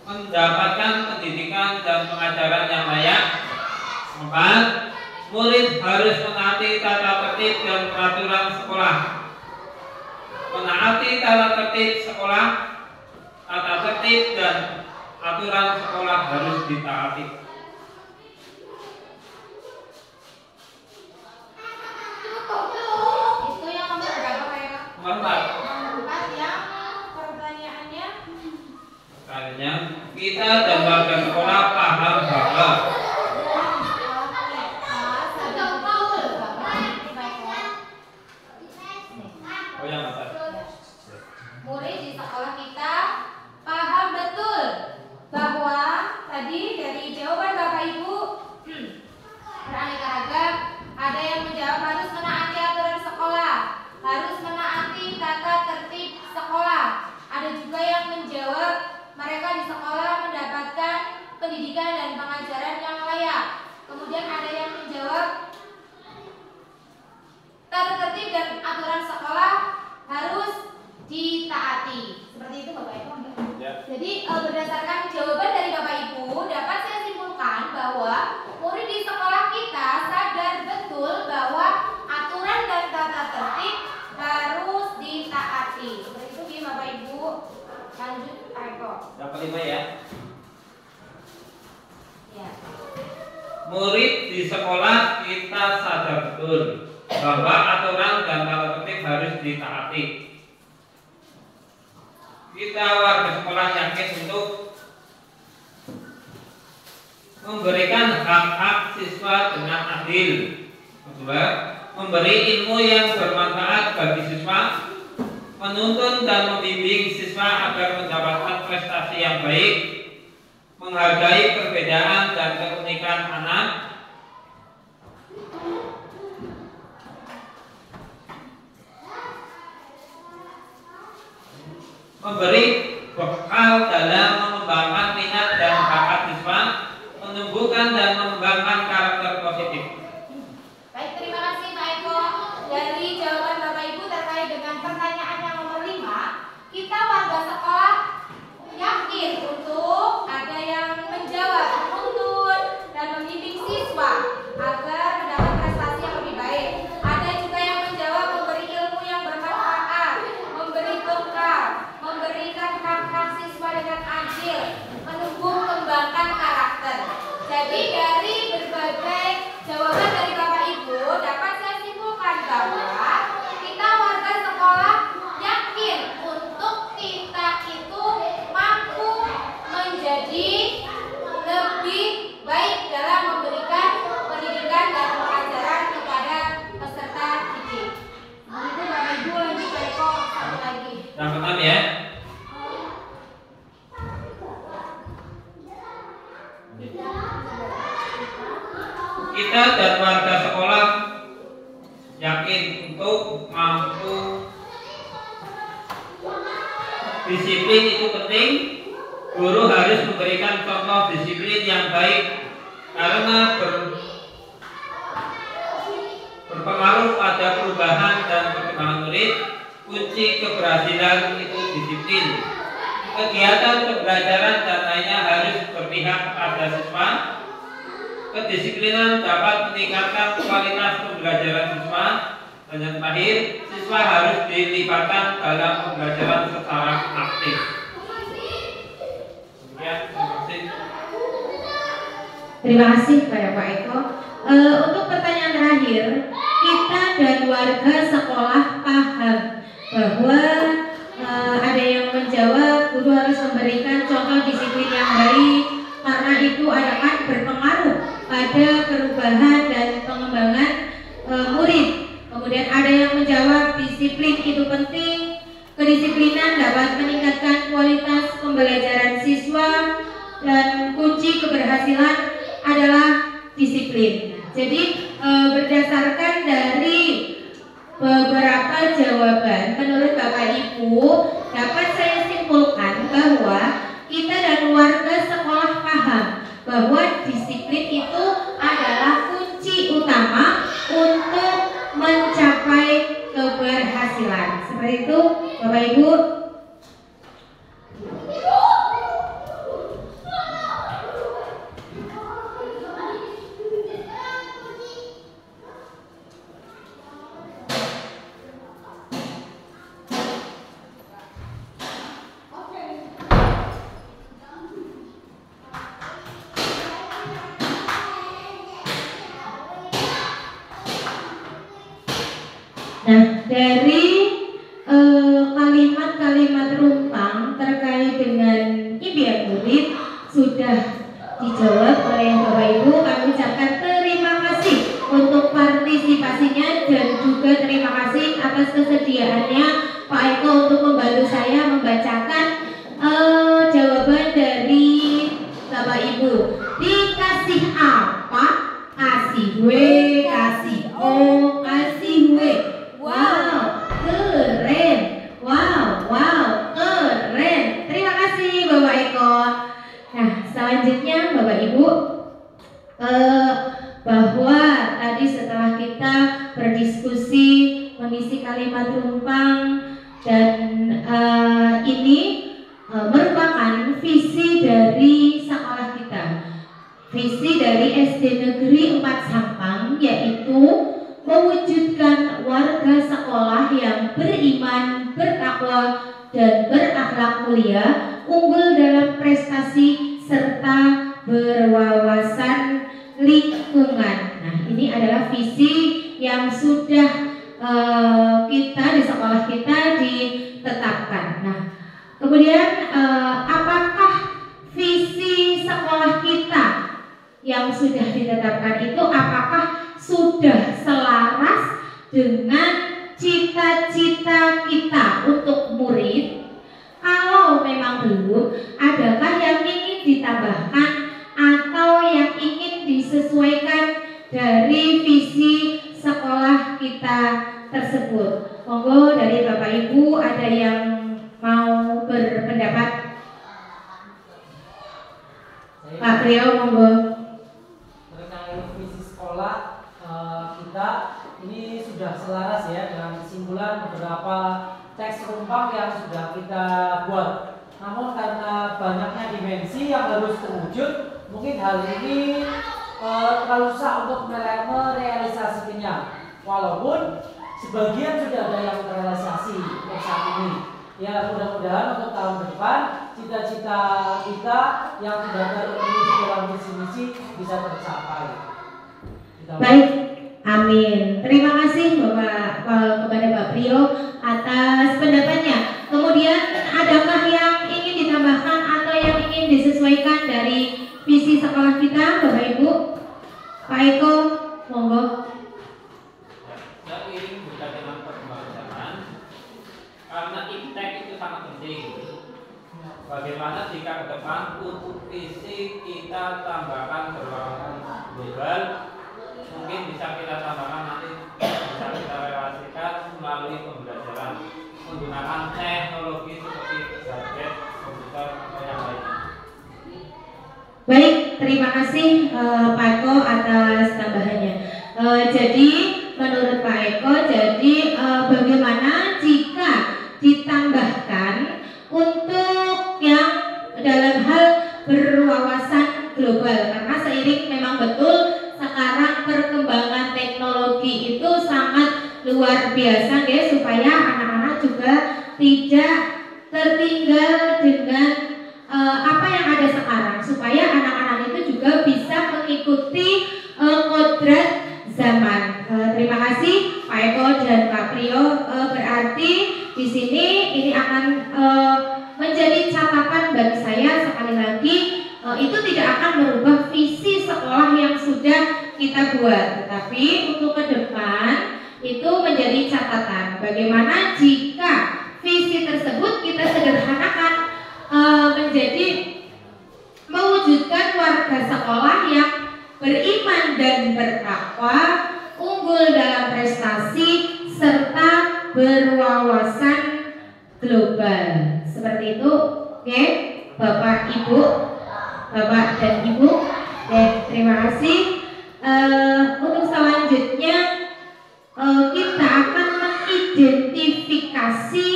mendapatkan pendidikan dan pengajaran yang layak. 4. Murid harus menaati tata tertib dan peraturan sekolah. Menaati tata tertib sekolah, tata tertib dan aturan sekolah harus ditaati. Itu yang nomor berapa Pak Eko? Nomor 4. Nomor 4 yang pertanyaannya. Pertanyaannya, kita dan warga sekolah paham bahwa murid di sekolah kita paham betul bahwa tadi dari jawaban Bapak Ibu beraneka ragam, ada yang menjawab harus menaati aturan sekolah, harus menaati tata tertib sekolah. Ada juga yang menjawab mereka di sekolah mendapatkan pendidikan dan pengajaran yang layak. Kemudian ada yang menjawab tata tertib dan aturan sekolah harus ditaati. Seperti itu Bapak Ibu. ya. Jadi berdasarkan jawaban dari Bapak Ibu dapat saya simpulkan bahwa murid di sekolah kita sadar betul bahwa aturan dan tata tertib harus ditaati. Seperti itu ya Bapak Ibu. Lanjut Pak Eko. Dapat 5 ya. Ya. Murid di sekolah kita sadar betul bahwa aturan dan tata tertib harus ditaati. Kita warga sekolah yakin untuk memberikan hak-hak siswa dengan adil. Kedua, memberi ilmu yang bermanfaat bagi siswa, menuntun dan membimbing siswa agar mendapatkan prestasi yang baik, menghargai perbedaan dan keunikan anak, memberi bekal dalam mengembangkan minat dan bakat siswa, menumbuhkan dan mengembangkan karakter positif. Baik, terima kasih Pak Eko. Dari jawaban Bapak Ibu terkait dengan pertanyaan yang nomor 5, kita warga sekolah yakin untuk ada yang menjawab, menuntun dan membimbing siswa agar mendapat prestasi yang lebih baik. Ada juga yang menjawab memberi ilmu yang bermanfaat, memberi bekal, memberikan hak-hak siswa dengan adil, menumbuh kembangkan karakter. Jadi dari berbagai jawaban dari Bapak Ibu dapat saya simpulkan bahwa kita warga sekolah yakin untuk kita itu mampu menjadi lebih baik dalam memberikan pendidikan dan pengajaran kepada peserta didik. Begitu Bapak Ibu, lanjut Pak Eko satu lagi. Yang keenam ya. Kita dan warga sekolah yakin untuk mampu bisa disiplin itu penting. Guru harus memberikan contoh disiplin yang baik karena berpengaruh pada perubahan dan perkembangan murid. Kunci keberhasilan itu disiplin. Kegiatan pembelajaran dan lainnya harus berpihak kepada siswa. Kedisiplinan dapat meningkatkan kualitas pembelajaran siswa. Dan yang terakhir, siswa harus dilibatkan dalam pembelajaran secara aktif. Demikian, terima kasih. Terima kasih kepada Pak Eko. Untuk pertanyaan terakhir, kita dan warga sekolah paham bahwa ada yang menjawab guru harus memberikan contoh disiplin yang baik karena itu akan berpengaruh pada perubahan dan pengembangan murid. Kemudian ada yang menjawab disiplin itu penting, kedisiplinan dapat meningkatkan kualitas pembelajaran siswa dan kunci keberhasilan adalah disiplin. Jadi berdasarkan dari beberapa jawaban menurut Bapak Ibu dapat saya simpulkan bahwa kita dan warga sekolah paham bahwa disiplin itu adalah kunci utama untuk mencapai keberhasilan. Seperti itu Bapak Ibu. Nah, dari kalimat-kalimat rumpang terkait dengan impian murid sudah dijawab oleh Bapak Ibu. Kami ucapkan terima kasih untuk partisipasinya dan juga terima kasih atas kesediaannya Pak Eko untuk membantu saya membacakan jawaban dari Bapak Ibu. Dikasih apa? Kasih W, kasih O, kasih W. Wow, keren. Wow, keren. Terima kasih Bapak Eko. Nah, selanjutnya Bapak Ibu, bahwa tadi setelah kita berdiskusi mengisi kalimat rumpang dan ini merupakan visi dari sekolah kita. Visi dari SD Negeri 4 Sampang yaitu mewujudkan warga sekolah yang beriman, bertakwa, dan berakhlak mulia, unggul dalam prestasi, serta berwawasan lingkungan. Nah, ini adalah visi yang sudah kita di sekolah kita ditetapkan. Nah, kemudian apakah visi sekolah kita yang sudah ditetapkan itu apakah sudah selaras dengan cita-cita kita untuk murid? Kalau memang belum, adakah yang ingin ditambahkan atau yang ingin disesuaikan dari visi sekolah kita tersebut? Monggo dari Bapak Ibu ada yang mau berpendapat? Pak Priyo, monggo. Terkait visi sekolah kita ini sudah selaras ya dengan kesimpulan beberapa teks rumpang yang sudah kita buat. Namun karena banyaknya dimensi yang harus terwujud, mungkin hal ini terlalu susah untuk merealisasikannya. Walaupun sebagian sudah ada yang terrealisasi untuk saat ini. Ya, mudah-mudahan untuk tahun depan cita-cita kita yang sudah terwujud dalam visi-misi bisa tercapai. Baik, amin. Terima kasih kepada Pak Priyo atas pendapatnya. Kemudian adakah yang ingin ditambahkan atau yang ingin disesuaikan dari visi sekolah kita, Bapak Ibu? Pak Eko, monggo. Seiring berjalannya perkembangan zaman, karena iptek itu sangat penting. Bagaimana jika ke depan untuk visi kita tambahkan berwawasan global? Mungkin bisa kita tambahkan nanti, bisa kita relasikan melalui pembelajaran menggunakan teknologi seperti gadget, komputer, atau yang lainnya. Baik, terima kasih Pak Eko atas tambahannya. Jadi menurut Pak Eko, jadi bagaimana jika ditambahkan untuk yang dalam hal berwawasan global, karena seiring memang betul sekarang perkembangan teknologi itu sangat luar biasa ya, supaya anak-anak juga tidak tertinggal dengan apa yang ada sekarang, supaya anak-anak itu juga bisa mengikuti kodrat zaman. Terima kasih Pak Eko dan Pak Priyo. Berarti di sini ini akan menjadi catatan bagi saya sekali lagi, itu tidak akan merubah visi sekolah yang sudah kita buat, tetapi untuk ke depan itu menjadi catatan bagaimana jika visi tersebut kita sederhanakan menjadi mewujudkan warga sekolah yang beriman dan bertakwa, unggul dalam prestasi serta berwawasan global. Seperti itu, oke, Bapak Ibu, Bapak dan Ibu. Terima kasih. Untuk selanjutnya kita akan mengidentifikasi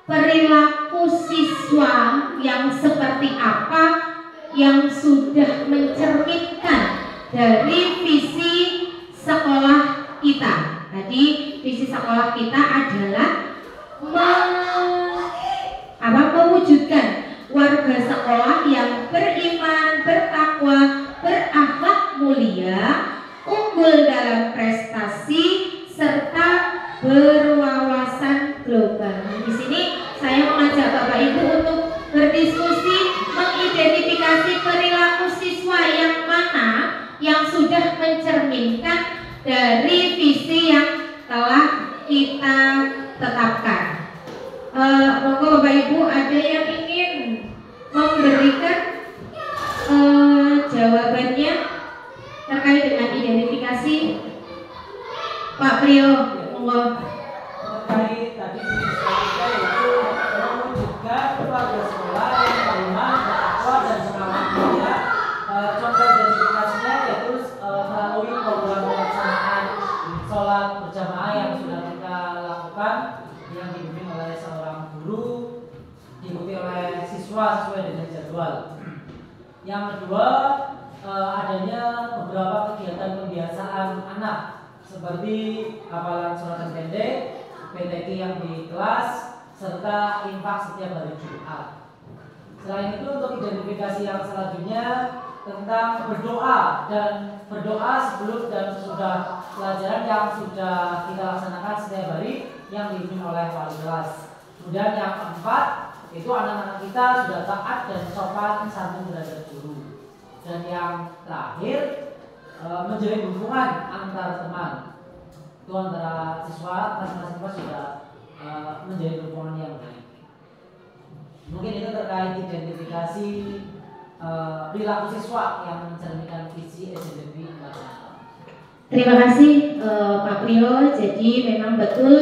perilaku siswa yang seperti apa yang sudah mencerminkan dari visi sekolah kita. Tadi visi sekolah kita adalah mewujudkan warga sekolah yang beriman, bertakwa, berakhlak mulia, unggul dalam prestasi serta berwawasan global. Di sini saya mengajak Bapak Ibu untuk berdiskusi mengidentifikasi perilaku siswa yang mana yang sudah mencerminkan dari visi yang telah kita tetapkan. Monggo Bapak Ibu, ada yang ingin memberikan jawabannya terkait dengan identifikasi? Pak Priyo, monggo. Terkait tadi kita yaitu mewujudkan keluarga sekolah yang beriman, bertakwa dan semangat mulia. Contoh identifikasinya yaitu melalui program pelaksanaan sholat berjamaah yang sudah kita lakukan, yang dibimbing oleh seorang guru, diikuti oleh siswa sesuai dengan jadwal. Yang kedua, adanya beberapa kegiatan pembiasaan anak seperti hafalan suratan pendek, PTQ yang di kelas, serta infak setiap hari Jumat. Selain itu, untuk identifikasi yang selanjutnya tentang berdoa dan berdoa sebelum dan sesudah pelajaran yang sudah kita laksanakan setiap hari yang dipimpin oleh wali kelas. Kemudian yang keempat, itu anak-anak kita sudah taat dan sopan santun terhadap guru. Dan yang terakhir, menjalin hubungan antar teman. Itu antara siswa, masing-masing siswa sudah menjalin hubungan yang baik. Mungkin itu terkait identifikasi perilaku siswa yang mencerminkan visi SMP 4. Terima kasih Pak Priyo. Jadi memang betul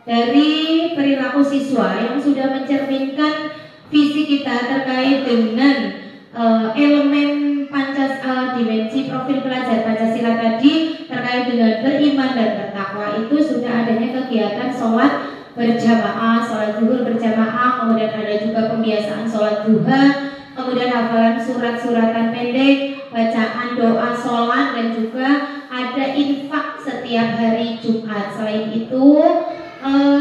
dari perilaku siswa yang sudah mencerminkan visi kita terkait dengan elemen dimensi profil pelajar Pancasila tadi terkait dengan beriman dan bertakwa, itu sudah adanya kegiatan sholat berjamaah, sholat zuhur berjamaah, kemudian ada juga pembiasaan sholat duha, kemudian hafalan surat-suratan pendek, bacaan doa sholat, dan juga ada infak setiap hari Jumat. Selain itu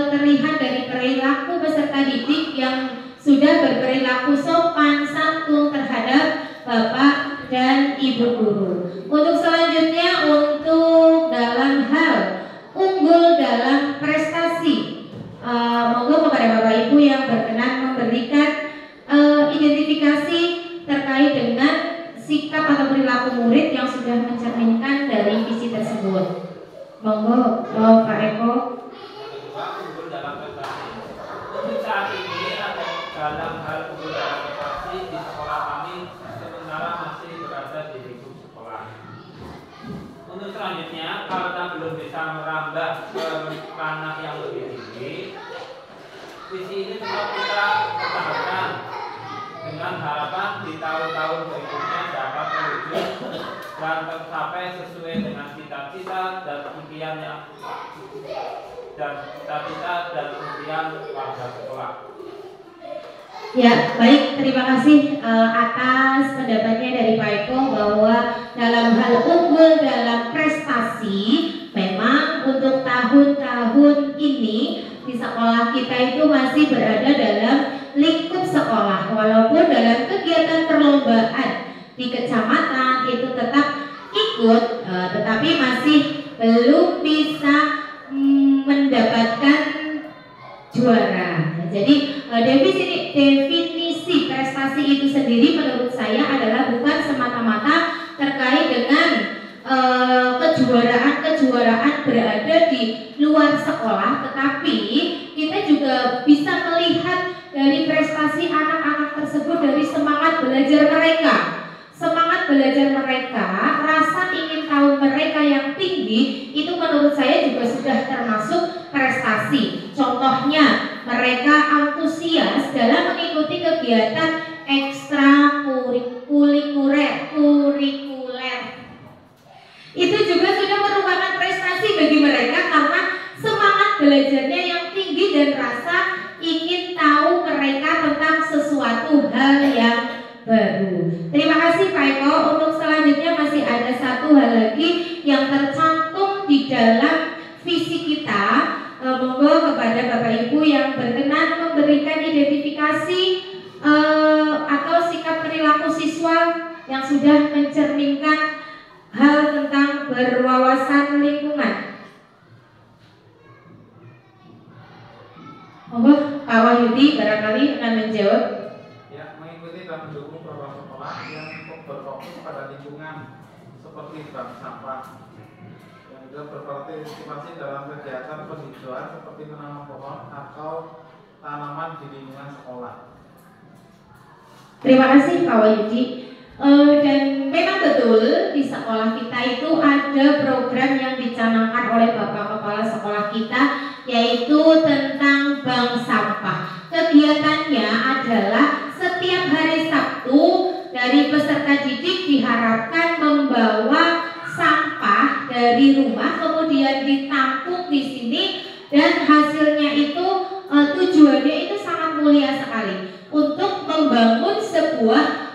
terlihat dari perilaku peserta didik yang sudah berperilaku sopan santun terhadap Bapak dan Ibu guru. Untuk selanjutnya, untuk dalam hal unggul dalam prestasi, monggo kepada Bapak Ibu yang berkenan memberikan identifikasi terkait dengan sikap atau perilaku murid yang sudah mencerminkan dari visi tersebut. Monggo Pak Eko. Unggul dalam prestasi. Untuk saat ini ada dalam hal unggul dalam prestasi di sekolah kami sementara masih berada di lingkup sekolah. Untuk selanjutnya, karena belum bisa merambah ke ranah yang lebih tinggi, visi ini tetap kita pertahankan dengan harapan di tahun-tahun berikutnya dapat terwujud dan tercapai sesuai dengan cita-cita dan impian warga sekolah. Ya, baik, terima kasih atas pendapatnya dari Pak Eko bahwa dalam hal unggul dalam prestasi memang untuk tahun-tahun ini di sekolah kita itu masih berada dalam lingkup sekolah, walaupun dalam kegiatan perlombaan di kecamatan itu tetap ikut, tetapi masih belum bisa mendapatkan juara. Jadi definisi prestasi itu sendiri menurut saya adalah bukan semata-mata terkait dengan kejuaraan berada di luar sekolah, tetapi kita juga bisa melihat dari prestasi anak-anak tersebut dari semangat belajar mereka. Semangat belajar mereka, rasa ingin tahu mereka yang tinggi, itu menurut saya juga sudah termasuk prestasi. Contohnya, mereka antusias dalam mengikuti kegiatan ekstrakurikuler. Itu juga sudah merupakan prestasi bagi mereka karena semangat belajarnya yang tinggi dan rasa ingin tahu mereka tentang sesuatu hal yang baru. Terima kasih Pak Eko. Untuk selanjutnya masih ada satu hal lagi yang tercantum di dalam visi kita. Monggo kepada Bapak Ibu yang berkenan memberikan identifikasi atau sikap perilaku siswa yang sudah mencerminkan hal tentang berwawasan lingkungan. Monggo Pak Wahyudi barangkali akan menjawab. Ya, mengikuti dan mendukung program sekolah yang berfokus pada lingkungan seperti bank sampah, yang juga berpartisipasi dalam kegiatan penghijauan seperti menanam pohon atau tanaman di lingkungan sekolah. Terima kasih Pak Wahyudi. Dan memang betul di sekolah kita itu ada program yang dicanangkan oleh Bapak Kepala Sekolah kita, yaitu tentang bank sampah. Kegiatannya adalah setiap hari Sabtu dari peserta didik diharapkan membawa sampah dari rumah, kemudian ditampung di sini, dan hasilnya itu tujuannya itu sangat mulia sekali untuk membangun sebuah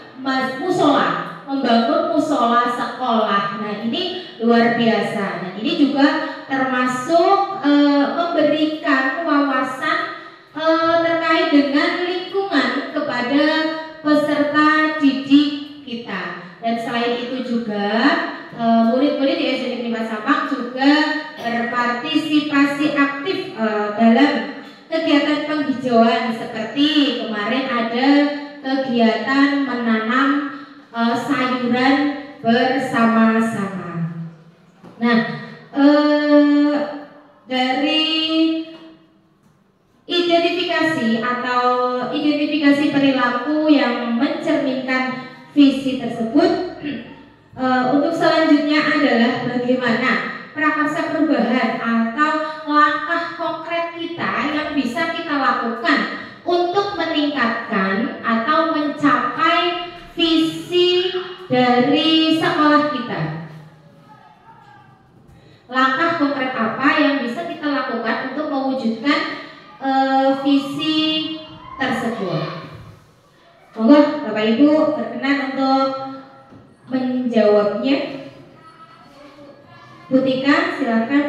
musola, membangun musola sekolah. Nah, ini luar biasa. Nah, ini juga termasuk memberikan wawasan terkait dengan lingkungan kepada peserta didik kita. Dan selain itu juga murid-murid di SD Negeri Sampang juga berpartisipasi aktif dalam kegiatan penghijauan, seperti kemarin ada kegiatan menanam sayuran bersama-sama. Nah, dari identifikasi perilaku yang mencerminkan visi tersebut, untuk selanjutnya adalah bagaimana prakarsa perubahan atau langkah konkret kita yang bisa kita lakukan untuk meningkatkan atau mencapai visi dari sekolah kita. Langkah konkret apa yang bisa kita lakukan untuk mewujudkan visi tersebut? Monggo Bapak Ibu berkenan untuk menjawabnya. Bu Tika, silakan.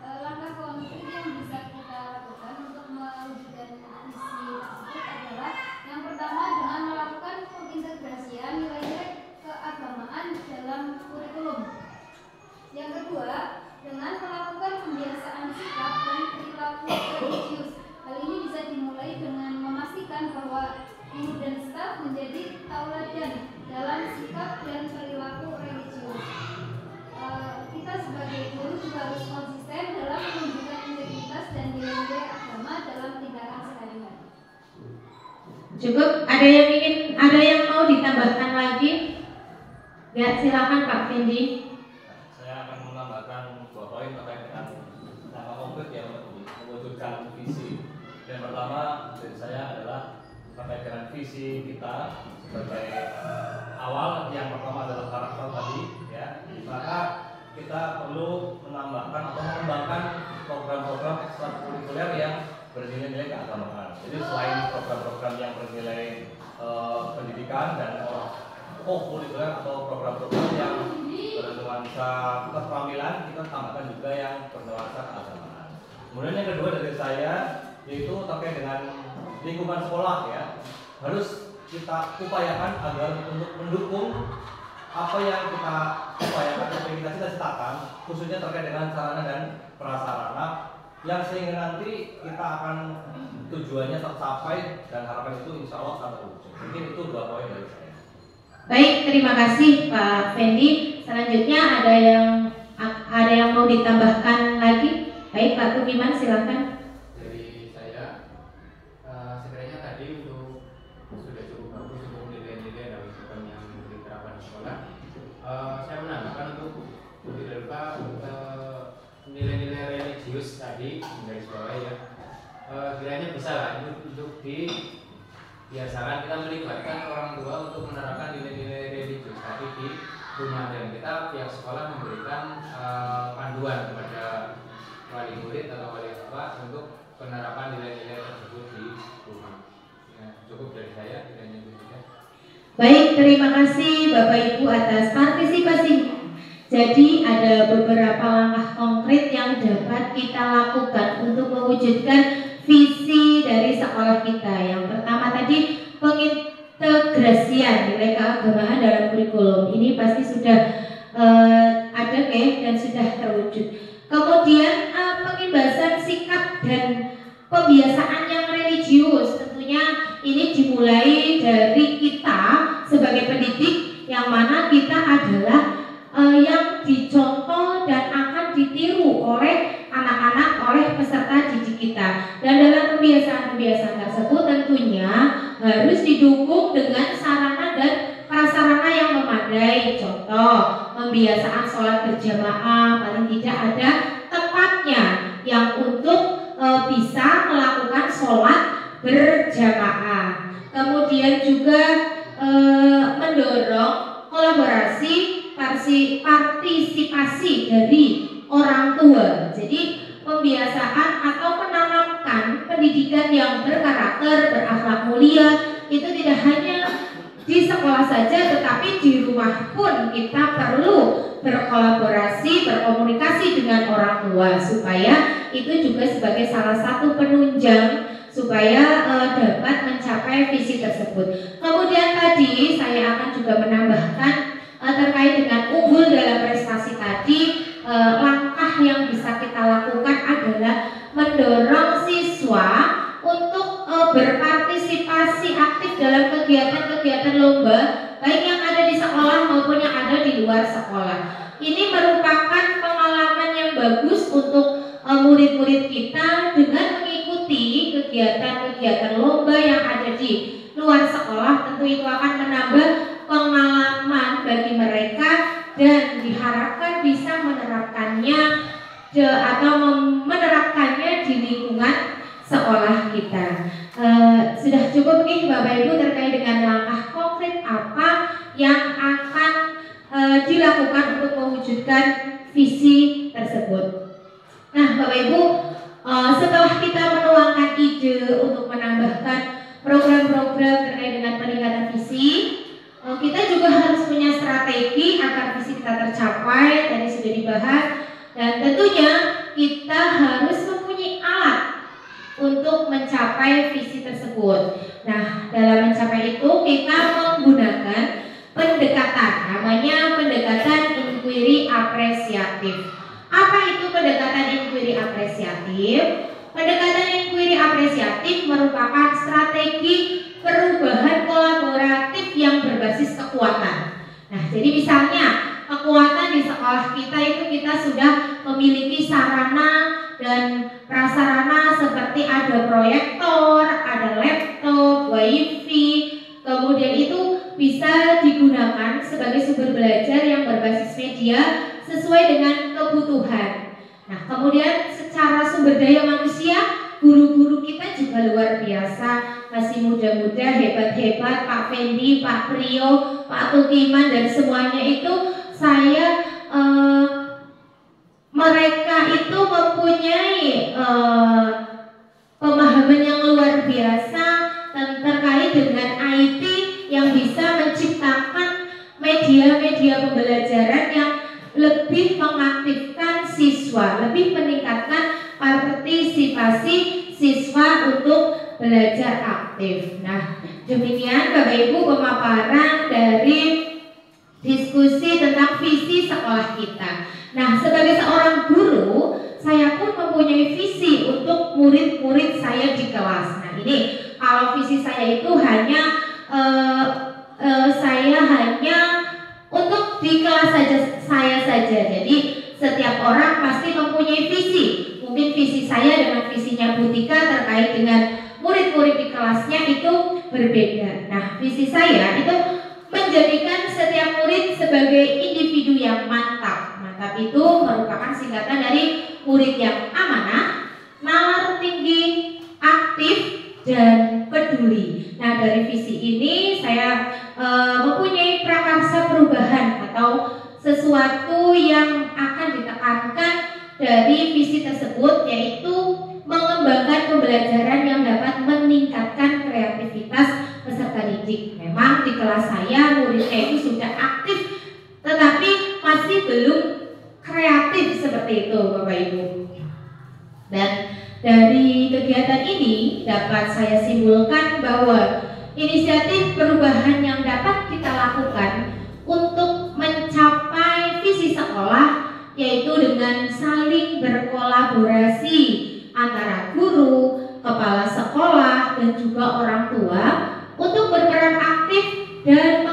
Langkah konkret yang bisa kita lakukan untuk mewujudkan visi tersebut adalah yang pertama dengan melakukan pengintegrasian nilai-nilai keagamaan dalam kurikulum. Yang kedua, dengan melakukan pembiasaan sikap dan perilaku religius. Hal ini bisa dimulai dengan memastikan bahwa guru dan staf menjadi tauladan dalam sikap dan perilaku religius. Kita sebagai guru juga harus konsisten dalam menunjukkan integritas dan nilai-nilai agama dalam tindakan sehari-hari. Cukup. Ada yang mau ditambahkan lagi? Ya, silakan Pak Fendi. Saya akan menambahkan dua poin terkait dengan langkah konkret yang mewujudkan visi. Yang pertama, visi kita sebagai awal, yang pertama adalah karakter tadi, ya. Maka kita perlu menambahkan atau mengembangkan program-program ekstrakurikuler yang bernilai-nilai keagamaan. Jadi selain program-program yang bernilai pendidikan dan kurikuler atau program-program yang bernuansa keterampilan, kita tambahkan juga yang bernuansa keagamaan. Kemudian yang kedua dari saya yaitu terkait dengan lingkungan sekolah, ya. Harus kita upayakan agar untuk mendukung apa yang kita upayakan, apa yang kita cita-citakan, khususnya terkait dengan sarana dan prasarana, yang sehingga nanti kita akan tujuannya tercapai dan harapan itu insya Allah akan terwujud. Mungkin itu 2 poin dari saya. Baik, terima kasih Pak Fendi. Selanjutnya ada yang mau ditambahkan lagi? Baik, Pak Tugiman, silakan. Dari saya, sebenarnya tadi sudah cukup bagus untuk nilai-nilai dan program yang diterapkan di sekolah. Saya menambahkan untuk tidak lupa nilai-nilai religius tadi dari sekolah, ya. Kiranya bisa lah untuk biasakan kita melibatkan orang tua untuk menerapkan nilai-nilai religius tadi di rumah, dan kita pihak sekolah memberikan panduan kepada wali murid atau wali tua untuk penerapan nilai-nilai tersebut di rumah. Ya, cukup dari saya, kiranya begitu. Baik, terima kasih Bapak Ibu atas partisipasinya. Jadi ada beberapa langkah konkret yang dapat kita lakukan untuk mewujudkan visi dari sekolah kita. Yang pertama tadi, pengintegrasian nilai keagamaan dalam kurikulum. Ini pasti sudah ada dan sudah terwujud. Kemudian pengibasan sikap dan pembiasaan yang religius. Tentunya ini dimulai dari kita sebagai pendidik, yang mana kita adalah yang dicontoh dan akan ditiru oleh anak-anak, oleh peserta didik kita. Dan dalam kebiasaan-kebiasaan tersebut tentunya harus didukung dengan sarana dan prasarana yang memadai. Contoh, pembiasaan sholat berjamaah, paling tidak ada tempatnya yang untuk bisa melakukan sholat berjamaah. Kemudian juga mendorong kolaborasi, partisipasi dari orang tua. Jadi pembiasaan atau menanamkan pendidikan yang berkarakter, berakhlak mulia itu tidak hanya di sekolah saja, tetapi di rumah pun kita perlu berkolaborasi, berkomunikasi dengan orang tua, supaya itu juga sebagai salah satu penunjang supaya dapat mencapai visi tersebut. Kemudian tadi saya akan juga menambahkan terkait dengan unggul dalam prestasi tadi, langkah yang bisa kita lakukan adalah mendorong siswa untuk berpartisipasi aktif dalam kegiatan-kegiatan lomba, baik yang ada di sekolah maupun yang ada di luar sekolah. Ini merupakan pengalaman yang bagus untuk murid-murid kita dengan mengikuti kegiatan-kegiatan lomba yang ada di luar sekolah. Tentu itu akan menambah pengalaman bagi mereka dan diharapkan bisa menerapkannya di lingkungan sekolah kita. Sudah cukup nih Bapak Ibu terkait dengan langkah konkret apa yang akan dilakukan untuk mewujudkan visi tersebut. Nah Bapak Ibu, setelah kita menuangkan ide untuk menambahkan program-program terkait dengan peningkatan visi, kita juga harus punya strategi agar visi kita tercapai. Tadi sudah dibahas, dan tentunya kita harus mempunyai alat untuk mencapai visi tersebut. Nah, dalam mencapai itu kita menggunakan pendekatan, namanya pendekatan inquiry apresiatif. Apa itu pendekatan inquiry apresiatif? Pendekatan inquiry apresiatif merupakan strategi perubahan kolaboratif yang berbasis kekuatan. Nah, jadi misalnya kekuatan di sekolah kita itu kita sudah memiliki sarana dan prasarana seperti ada proyektor, ada laptop, wifi, kemudian itu bisa digunakan sebagai sumber belajar yang berbasis media sesuai dengan kebutuhan. Nah, kemudian secara sumber daya manusia, guru-guru kita juga luar biasa, masih masih muda-muda, hebat-hebat, Pak Fendi, Pak Priyo, Pak Tukiman, dan semuanya itu saya mereka itu mempunyai pemahaman yang luar biasa terkait dengan IT yang bisa menciptakan media-media pembelajaran yang lebih mengaktifkan siswa, lebih meningkatkan partisipasi siswa untuk belajar aktif. Nah, demikian Bapak Ibu pemaparan dari diskusi tentang visi sekolah kita. Nah, sebagai seorang guru, saya pun mempunyai visi untuk murid-murid saya di kelas. Nah, ini kalau visi saya itu hanya untuk di kelas saya saja. Jadi setiap orang pasti mempunyai visi. Mungkin visi saya dengan visinya Bu Tika terkait dengan murid-murid di kelasnya itu berbeda. Nah, visi saya itu menjadikan setiap murid sebagai individu yang mantap. Mantap itu merupakan singkatan dari murid yang amanah, nalar tinggi, aktif, dan peduli. Nah, dari visi ini saya mempunyai prakarsa perubahan atau sesuatu yang akan ditekankan dari visi tersebut, yaitu mengembangkan pembelajaran yang dapat meningkatkan kreativitas peserta didik. Memang di kelas saya muridnya itu sudah aktif, tetapi masih belum kreatif seperti itu, Bapak Ibu. Dan dari kegiatan ini dapat saya simpulkan bahwa inisiatif perubahan yang dapat kita lakukan untuk mencapai visi sekolah, yaitu dengan saling berkolaborasi antara guru, kepala sekolah, dan juga orang tua untuk berperan aktif dan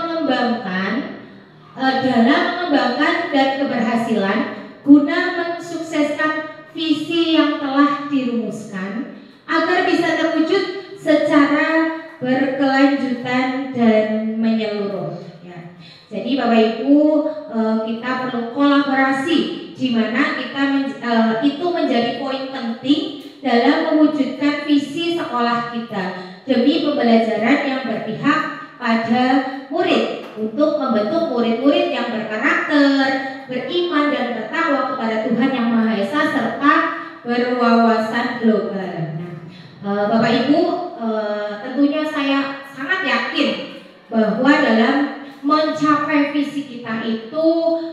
dalam mengembangkan dan keberhasilan guna mensukseskan visi yang telah dirumuskan agar bisa terwujud secara berkelanjutan dan menyeluruh. Ya. Jadi Bapak Ibu, kita perlu kolaborasi, di mana itu menjadi poin penting dalam mewujudkan visi sekolah kita demi pembelajaran yang berpihak pada murid, untuk membentuk murid-murid yang berkarakter, beriman, dan bertakwa kepada Tuhan Yang Maha Esa serta berwawasan global. Nah, Bapak Ibu, tentunya saya sangat yakin bahwa dalam mencapai visi kita itu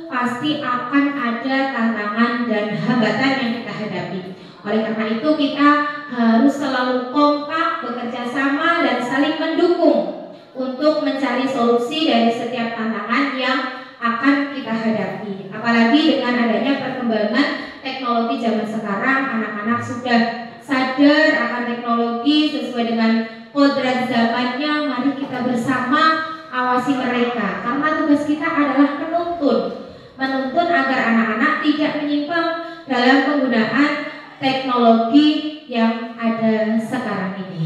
pasti akan ada tantangan dan hambatan yang kita hadapi. Oleh karena itu kita harus selalu kompak, bekerja sama, dan saling mendukung untuk mencari solusi dari setiap tantangan yang akan kita hadapi. Apalagi dengan adanya perkembangan teknologi zaman sekarang, anak-anak sudah sadar akan teknologi sesuai dengan kodrat zamannya. Mari kita bersama awasi mereka, karena tugas kita adalah menuntun agar anak-anak tidak menyimpang dalam penggunaan teknologi yang ada sekarang ini.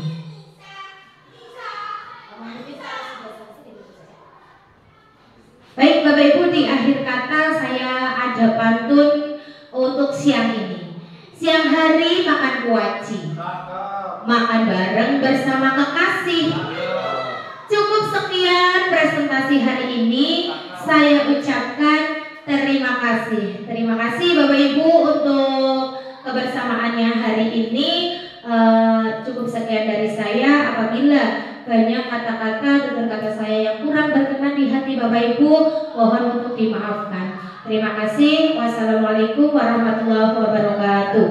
Baik Bapak Ibu, di akhir kata saya ada pantun untuk siang ini. Siang hari makan kuaci, makan bareng bersama kekasih. Cukup sekian presentasi hari ini. Saya ucapkan terima kasih. Terima kasih Bapak Ibu untuk kebersamaannya hari ini. Cukup sekian dari saya. Apabila banyak kata-kata dan kata saya yang kurang berkenan di hati Bapak Ibu, mohon untuk dimaafkan. Terima kasih. Wassalamualaikum warahmatullahi wabarakatuh.